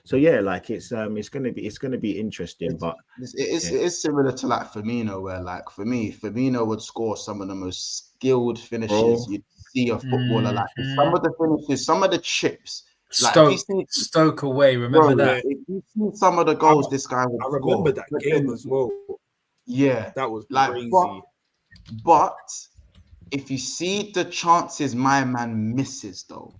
So yeah, like it's gonna be interesting. But it is similar to like Firmino, where like for me, Firmino would score some of the most skilled finishes you'd see a footballer. Like some of the finishes, some of the chips. Like Stoke away, remember that? If you see some of the goals this guy would score. I remember that game as well. Yeah, that was like crazy. But if you see the chances my man misses, though,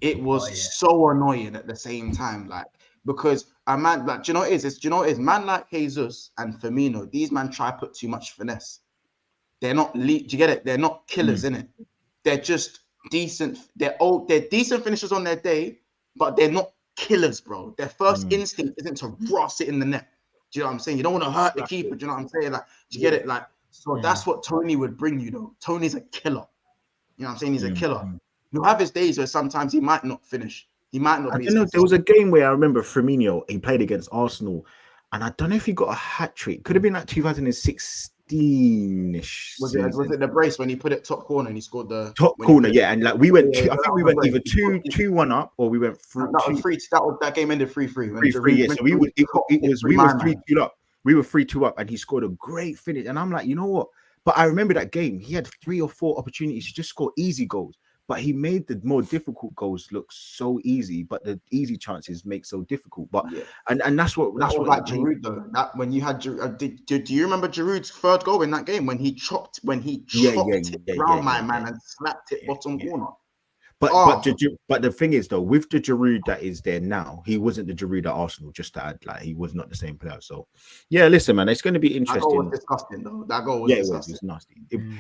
it was so annoying at the same time. Like because a man, like, do you know what it is? Man like Jesus and Firmino, these man try to put too much finesse. They're not do you get it? They're not killers, innit? They're just decent. They're decent finishers on their day, but they're not killers, bro. Their first instinct isn't to ross it in the net. Do you know what I'm saying? You don't want to hurt the keeper. Do you know what I'm saying? Like, do you get it? Like, so that's what Toney would bring you, though. Toney's a killer. You know what I'm saying? He's a killer. He'll have his days where sometimes he might not finish. He might not. There was a game where I remember Firmino. He played against Arsenal, and I don't know if he got a hat trick. Could have been like 2016-ish. Was it the brace when he put it top corner and he scored the top corner? Yeah, and like we went. I think we went either 2-1 up or we went through. That game ended 3-3. 3-3. Yeah, so we were 3-2 up. We were 3-2 up, and he scored a great finish. And I'm like, you know what? But I remember that game. He had 3 or 4 opportunities to just score easy goals. But he made the more difficult goals look so easy, but the easy chances make so difficult. But and that's what like Giroud though. That when you had Giroud, do you remember Giroud's third goal in that game when he chopped it around my man and slapped it bottom corner? But the thing is though, with the Giroud that is there now, he wasn't the Giroud at Arsenal. Just to add, like he was not the same player. So yeah, listen, man, it's going to be interesting. That goal was disgusting though. That goal was disgusting. It was nasty.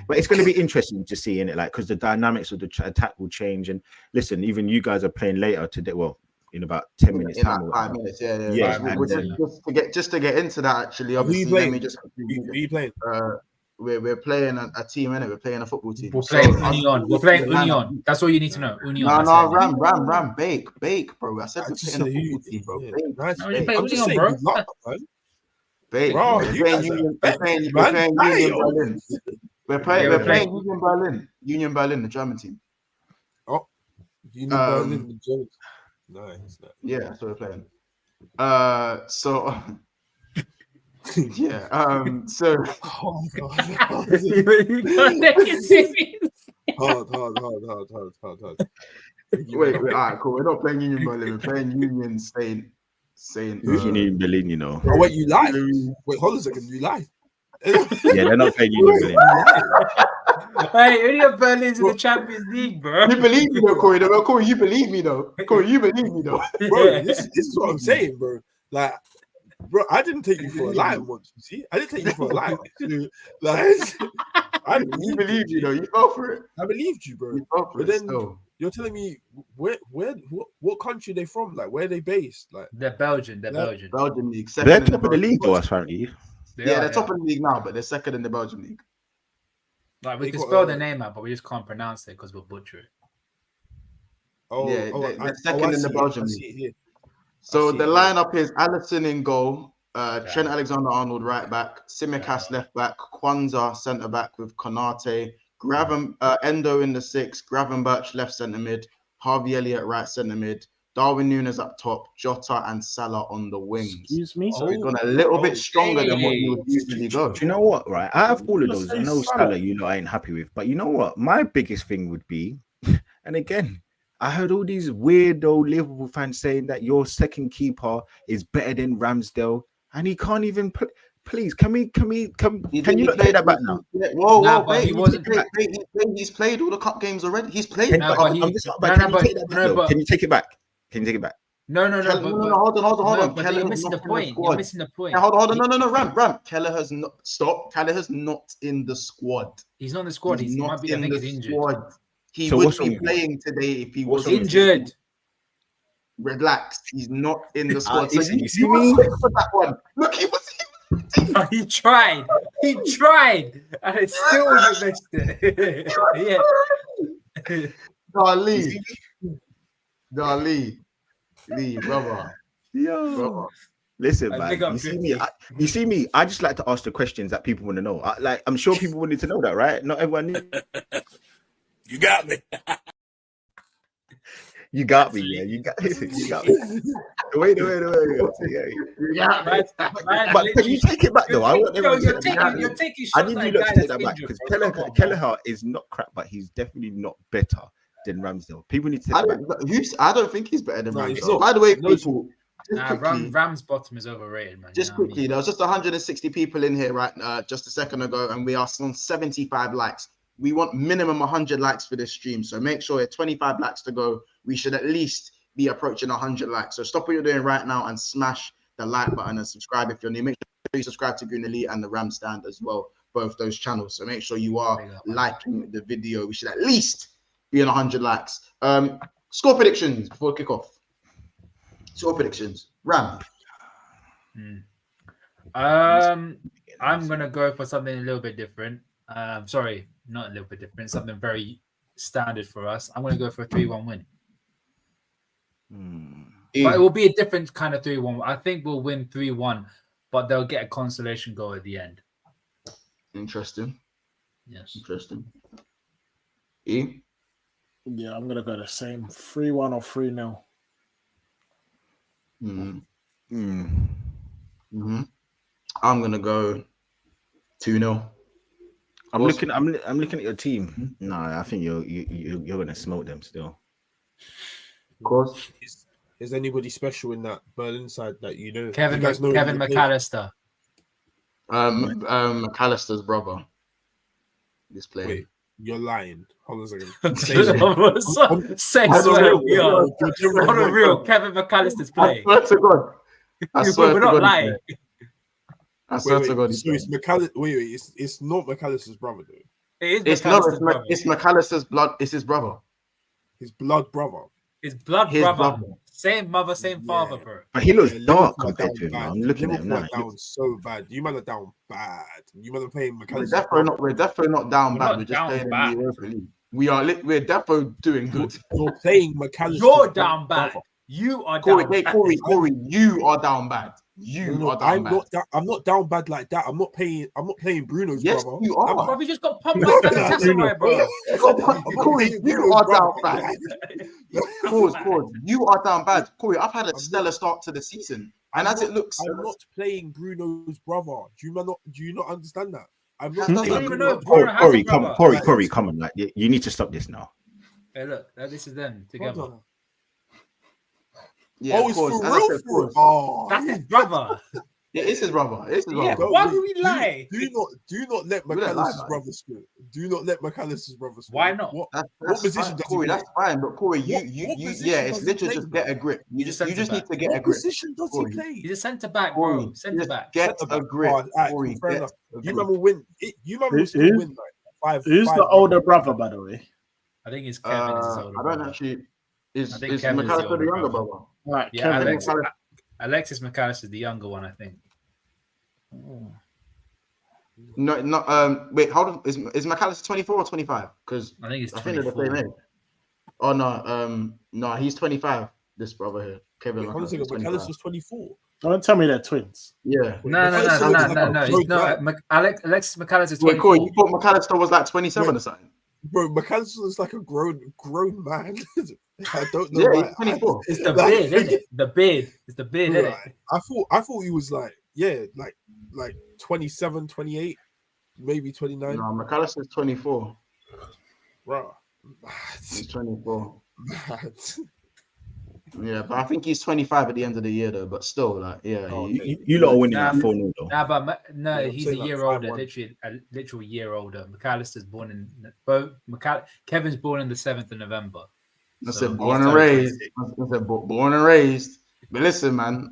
But it's going to be interesting to see in it, like because the dynamics of the attack will change. And listen, even you guys are playing later today. Well, in about 10 minutes. In like 5 minutes, just to get into that. Actually, obviously, let me just. Who are you playing? We're playing a team, innit? We're playing a football team. We're playing Union. We're playing Union. That's all you need to know. Union. No, Ram, bake, bro. I said we're playing a football team, bro. I'm just saying, bro. Bake. We're playing Union Berlin. We're playing Union Berlin, the German team. Oh, Union Berlin, the German. Nice. Yeah, that's what we're playing. So. Yeah. So. Oh God. Hard. Wait. All right, cool. We're not playing Union Berlin. We're playing Union Saint. Who's Union Berlin? You know. Oh wait, you lied. Wait, hold on a second. You lied. Yeah, they're not playing Union Berlin. Hey, Union Berlin's in the Champions League, bro. You believe me though, Corey? Corey, you believe me though. Bro. This is what I'm saying, bro. Like. Bro, I didn't take you for a lie once. You see, I didn't take you for a lie. You believed you though. You fell for it. I believed you, bro. But then you're telling me what country they from? Like where they based? Like they're Belgian. Belgian league. They're top of the league, though, apparently. They're top of the league now, but they're second in the Belgian league. Like we can spell their name out, but we just can't pronounce it because we'll butcher it. They're second in the Belgian league. So the lineup is Alisson in goal, Trent Alexander-Arnold right back, Tsimikas left back, Kwanzaa centre back with Konate, Endo in the 6, Gravenberch left centre mid, Harvey Elliott right centre mid, Darwin Núñez up top, Jota and Salah on the wings. Excuse me. So we've gone a little bit stronger than what you would usually go. Do you know what, right? I have all of those. I know Salah you lot ain't happy with, but you know what? My biggest thing would be, and again, I heard all these weirdo Liverpool fans saying that your second keeper is better than Ramsdale, and he can't even play. Please, can you not take that back now? Whoa, wait, he's played all the cup games already. He's played. Can you take it back? Can you take it back? No. Hold on. But you're missing the point. You're missing the point. Hold on. No. Ram. Kelleher's not. Stop. Kelleher's not in the squad. He's not in the squad. He might be. I think he's injured. Squad. He would be playing today if he was injured. Relax. He's not in the squad. So you see me? For that one. Look, he was. He tried, and it's still you missed it. Yeah. Dali, brother. Yo. Brother. Listen, man. You see me. I just like to ask the questions that people want to know. I'm sure people wanted to know that, right? Not everyone knew. You got me. You got me, yeah. You got me. Wait. But can you take it back though? I need you to take that back because Kelleher is not crap, but he's definitely not better than Ramsdale. People need to take it back. I don't think he's better than Ramsdale. By the way, people. Ram's bottom is overrated, man. Just quickly, there was just 160 people in here just a second ago, and we are on 75 likes. We want minimum 100 likes for this stream, so make sure it's 25 likes to go. We should at least be approaching 100 likes. So stop what you're doing right now and smash the like button and subscribe if you're new. Make sure you subscribe to Green Elite and the Ram Stand as well, both those channels. So make sure you are liking the video. We should at least be on 100 likes. Score predictions before kickoff. Score predictions. Ram. I'm gonna go for something a little bit different. Sorry, not a little bit different. Something very standard for us. I'm gonna go for a 3-1 win. But it will be a different kind of 3-1. I think we'll win 3-1, but they'll get a consolation goal at the end. Interesting. Yes. Interesting. E? Yeah, I'm gonna go the same. 3-1 or 3-0. I'm gonna go 2-0. I'm looking at your team. No, I think you're gonna smoke them still. Of course. Is anybody special in that Berlin side that you know? Kevin McAllister. McAllister's brother. This player. Wait, you're lying. Hold on a second. Say on a real Kevin McAllister's playing. I swear to God. We're not lying. I swear to God. So it's McAllister. Wait, it's not McAllister's brother, though. It's McAllister's blood. It's his brother. His blood brother. His blood brother. Same mother, same father, bro. But he looks dark compared to him. I'm looking at him now. Down so bad. You man are down bad. You man are playing McAllister. We're definitely not down bad. We're just playing in the Europa League. We're definitely doing good. You're playing McAllister. You're down bad. You are down bad. Corey, you are down bad. I'm not down bad like that. I'm not playing Bruno's brother. Yes, you are. Bro, we just got pumped by Galatasaray, bro. Corey, you are down bad. Pause. You are down bad. Corey, I've had a stellar start to the season. And as it looks, I'm not playing Bruno's brother. Do you not understand that? I'm not. Corey, come on. Like, you need to stop this now. Hey, look, this is them together. Yeah, it's for real. Oh, that's his brother. Yeah, it's his brother. Why would we lie? Do not let McAllister's brother score. Do not let McAllister's brother score. Why not? What position does Corey? he play? That's fine, but Corey, it's literally just get a grip. You just need to get a grip. What position does he play? He's a centre back, bro. Centre back. Get a grip. Corey, fair enough. You man will win. You man will still win like 5. Who's the older brother, by the way? I think it's Kevin. I don't actually. Is McAllister the younger brother? Right, yeah, Alexis McAllister is the younger one, I think. Oh. No, wait, hold on. Is McAllister 24 or 25? Because I think they're the same age. Oh no, he's 25. This brother here, Kevin. McAllister's 24. Don't tell me they're twins. Yeah. No. He's not. Alexis McAllister is 24. Wait, you thought McAllister was like 27 or something? Bro, McAllister is like a grown man. I don't know. Yeah, why. he's 24. It's the beard, isn't it? The beard. It's the beard, isn't it? I thought he was like 27, 28, maybe 29. No, McAllister's 24. Bro. He's 24. Mad. Yeah, but I think he's 25 at the end of the year, though. But still, like, yeah. You lot are winning that 4-0 though. Nah, but no, he's a saying year like older, 5-1. a literal year older. McAllister's born in Kevin's born in the 7th of November. I said born and raised. I said born and raised. But listen, man,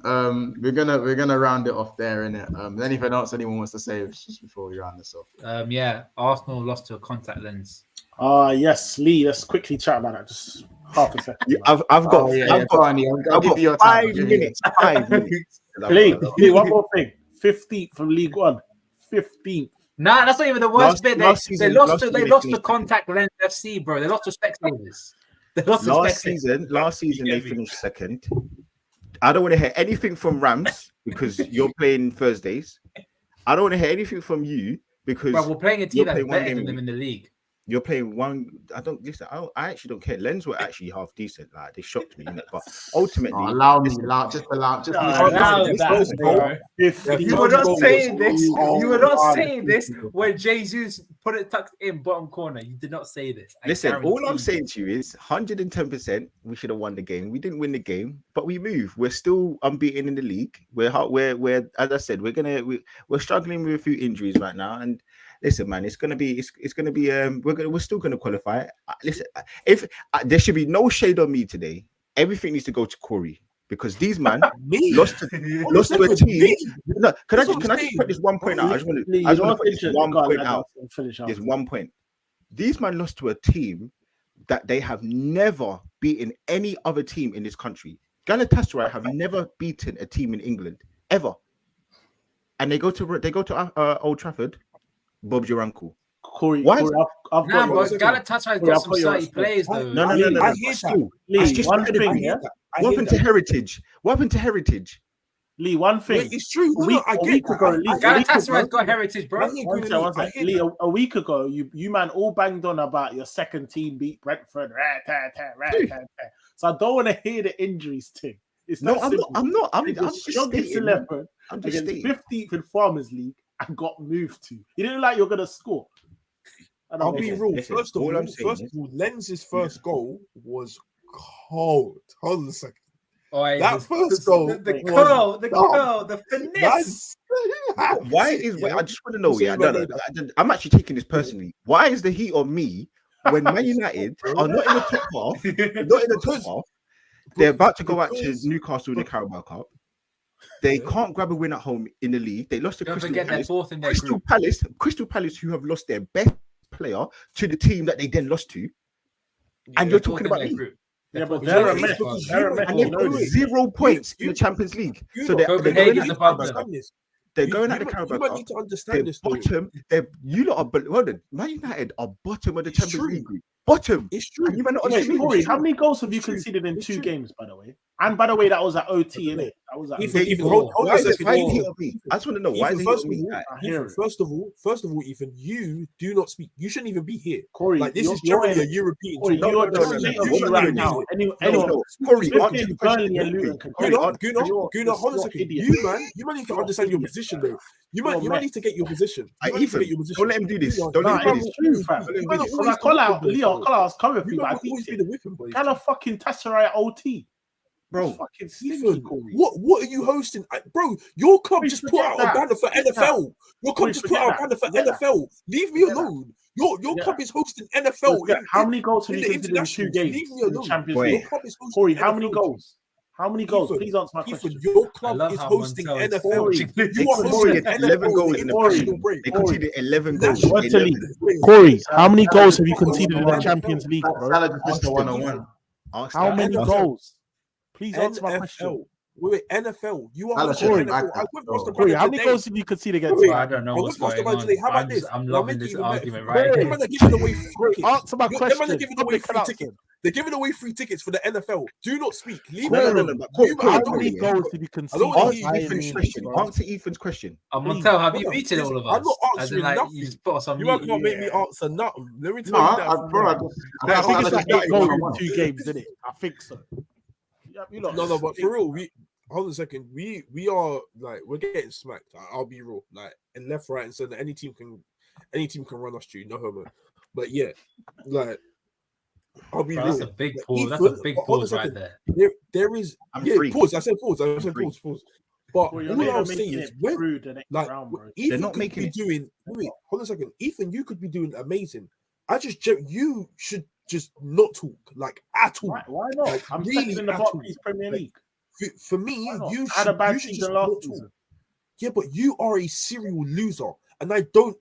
we're gonna round it off there, innit? Anything else anyone wants to say just before we round this off? Yeah, Arsenal lost to a contact lens. Yes, Lee. Let's quickly chat about that. Just half a second. Yeah, I've got I'll give you your time. 5 minutes. 5 minutes. Lee, one more thing. 15th from League One. 15th. Nah, that's not even the worst bit. They lost to Contact Lens FC, bro. They lost to Specsavers. Last season they finished second. I don't want to hear anything from Rams because you're playing Thursdays. I don't want to hear anything from you because we're playing a team that's better than them in the league. You're playing one. I actually don't care. Lens were actually half decent. Like they shocked me, but ultimately, allow me. You were not saying this. You were not saying this when Jesus put it tucked in bottom corner. You did not say this. Listen, all I'm saying to you is 110%. We should have won the game. We didn't win the game, but we move. We're still unbeaten in the league. We're as I said, we're struggling with a few injuries right now, and. Listen, man, we're still gonna qualify. Listen, if there should be no shade on me today, everything needs to go to Corey because these man lost to a team. No, can I just put this 1 point out? I just want to put this 1 point out. There's 1 point. These man lost to a team that they have never beaten any other team in this country. Galatasaray have never beaten a team in England ever, and they go to Old Trafford. Bob's your uncle. Corey, but Galatasaray's got some slightly players though. No. I hear that. Lee, one thing, yeah? What happened to Heritage? Lee, one thing. Wait, it's true. Galatasaray's got Heritage, bro. Lee, a week ago, you man all banged on about your second team beat Brentford. So I don't want to hear the injuries thing. I'm not. I'm just stating. 11 against 15th in Farmers League. And got moved to. You didn't like you're gonna score. I'll be real. First of all, Lens's first goal was cold. Hold on a second. That first goal, the curl, the finesse. Why is? I just want to know. Yeah, I'm actually taking this personally. Why is the heat on me when Man United are not in the top half? Not in the top half. They're about to go out to Newcastle in the Carabao Cup. They can't grab a win at home in the league. They lost to Crystal Palace. Crystal Palace, who have lost their best player to the team that they then lost to. And you're talking about me. Yeah, but they're a mess. And they've got 0 points in the Champions League. So they're going at the Carabao Cup. You need to understand this. Bottom. You lot are Man United are bottom of the Champions League group. Bottom. It's true. Corey, how many goals have you conceded in 2 games, by the way? And by the way, that was at OT, innit? That was at Why is it on me? I just want to know why is it on me? First of all, Ethan, you do not speak. You shouldn't even be here. Corey, like this is generally a European. Corey, you're right now. Corey, Gunnar, hold on a second. You man need to understand your position though. You might need to get your position. Don't let him do this. Don't let him do this. Call out, Leo. Call out. Coming for you. I think kind of fucking Tassaray OT. Bro, fucking Stephen, what are you hosting? Bro, your club just put out a banner for NFL. Your club just put out a banner for NFL. Leave me alone. Your club is hosting NFL. How many goals have you considered in 2 games? Leave me alone. Champions League. Corey, how many goals? How many goals? Please answer my question. Your club is hosting NFL. You are hosting 11 goals in the national break. They conceded 11 goals. Corey, how many goals have you conceded in the Champions League, bro? How many goals? Please answer my question. We're NFL. You are Corey, how many goals have you conceded against me? I don't know what's going on. How about this? I'm loving this argument right here. Answer my question. They're giving away free tickets for the NFL. Do not speak. Leave No, it no, alone. no. How Corey, many yeah. goals did he I don't concede? wanna Answer hear you Ethan's finish, question. bro. Answer Ethan's question. Montel, have you Brother, muted all of I'm us? not As in, answering like, nothing. you just put us on You mute. can't make me answer nothing. Let me No, tell you that. bro, I think it's like 8 that goals is in not 2 games, isn't it? I think so. Yeah, you lot. No, but for real, hold on a second. We are like we're getting smacked. I'll be real. Like in left, right, and center, any team can run us through. No homo. But yeah, like I'll be Bro, real. that's a big Like, pause. That's Ethan, a big hold on a pause right second. there. There is I'm yeah. free. Pause. I said pause. I said free. pause. But Well, you're all I'll not say making is it when through the next like round, bro. Ethan not could making be it. doing. Wait, hold on a second. Ethan, you could be doing amazing. You should just not talk like at all. Why not? Like, I'm really second in the at all. Barclays Premier Like, League. For me, Why not? you I had a should bad just season last not season. talk. Yeah, but you are a serial loser, and I don't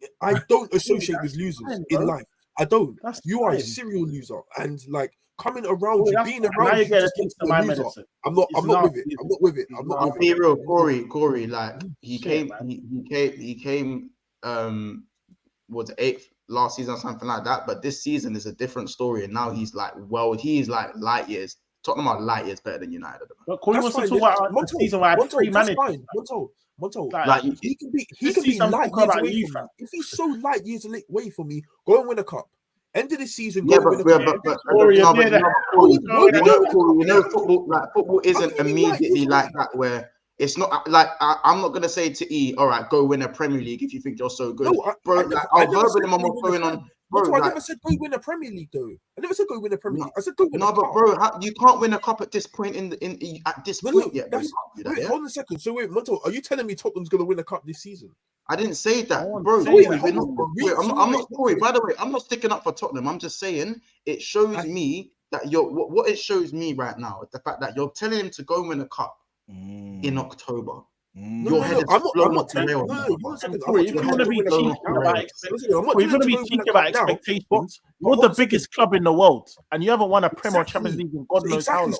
associate with losers fine, in bro. life. I don't. That's You are a fine. serial loser, and like coming around Oh, you, that's being fine. Now around you're you, getting just a makes taste of you a my loser. medicine. I'm not It's with it. nasty, I'm not with it. It's I'm not I'll with be it. real, Corey. Like he Shit, came. Was it 8th last season or something like that? But this season is a different story, and now he's like light years. Tottenham are light years better than United. At the moment. But Corey That's wants to fine. talk about the season where I had 3 That's managers. fine. Montel, Like, he can be this season I'm light talking years about away you, from fam. me. If he's so light years away from me, go and win a cup. End of the season, Yeah, go and but win a cup. Corey, no, you're but doing that. Corey, Corey, football isn't immediately like that. Where it's not like I'm not gonna say to E, all right, go win a Premier League if you think you're so good, No, bro. I'll verbal him on what's going on, bro. I never said go win a Premier League though. I never said go win a Premier League. I said go win a no, but cup. bro, you can't win a cup at this point at this point yet. Bro. Wait, hold on a second. So wait, Montel, are you telling me Tottenham's gonna win a cup this season? I didn't say that, No one's bro. saying Corey, that. I'm not Corey. By the way, I'm not sticking up for Tottenham. I'm just saying it shows me that what it shows me right now is the fact that you're telling him to go win a cup in October. Your head is blown up the rail. Corey, if you want to be cheeky about expectations, you're the biggest club in the world, and you haven't won a Premier or Champions League in God knows how long.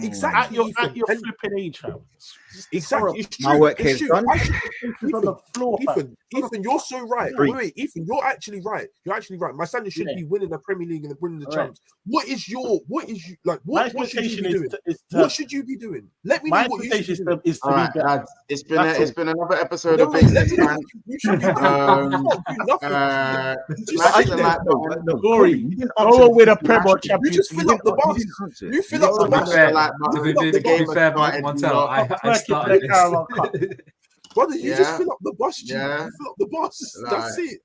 Exactly. At your flipping age, fam. Exactly. It's true. My work It's here true. done. On the floor, fam. Ethan, you're so right. Wait, Ethan, you're actually right. My standard should be winning the Premier League and winning the champs. What should you be doing? What should you be doing? Let me know what you should be doing. Is to be better. It's been another episode of Big Six Man. You should be doing nothing. Corey, go with a Premier or You Champions. just fill up the bus. You fill up the bus. To be fair, Montel, I started this. Brother, you just fill up the bus. You Yeah. fill up the bus. That's it.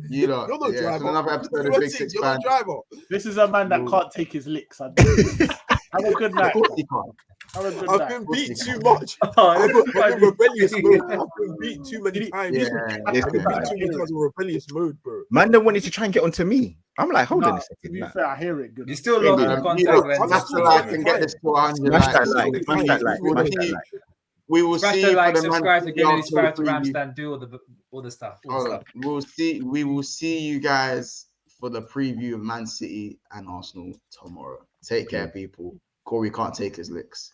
You're not driver. Another episode of Big Six You're Man. not driver. This is a man that can't take his licks. Have a good night. I've been beat too much. I'm a rebellious mode. I've been beat too many times. I've been beat too many times in rebellious mode, bro. Man, then wanted to try and get onto me. I'm like, hold on a To second. be man. fair, I hear it good. You still lost the contact Smash the like and get this to 100 Smash that likes. like. Smash that like. Smash that like. We will Smash see the you like, for the subscribe Man to Gilloise, City subscribe to preview. Ramstan, do all the stuff. Hold on. We will see you guys for the preview of Man City and Arsenal tomorrow. Take care, people. Corey can't take his licks.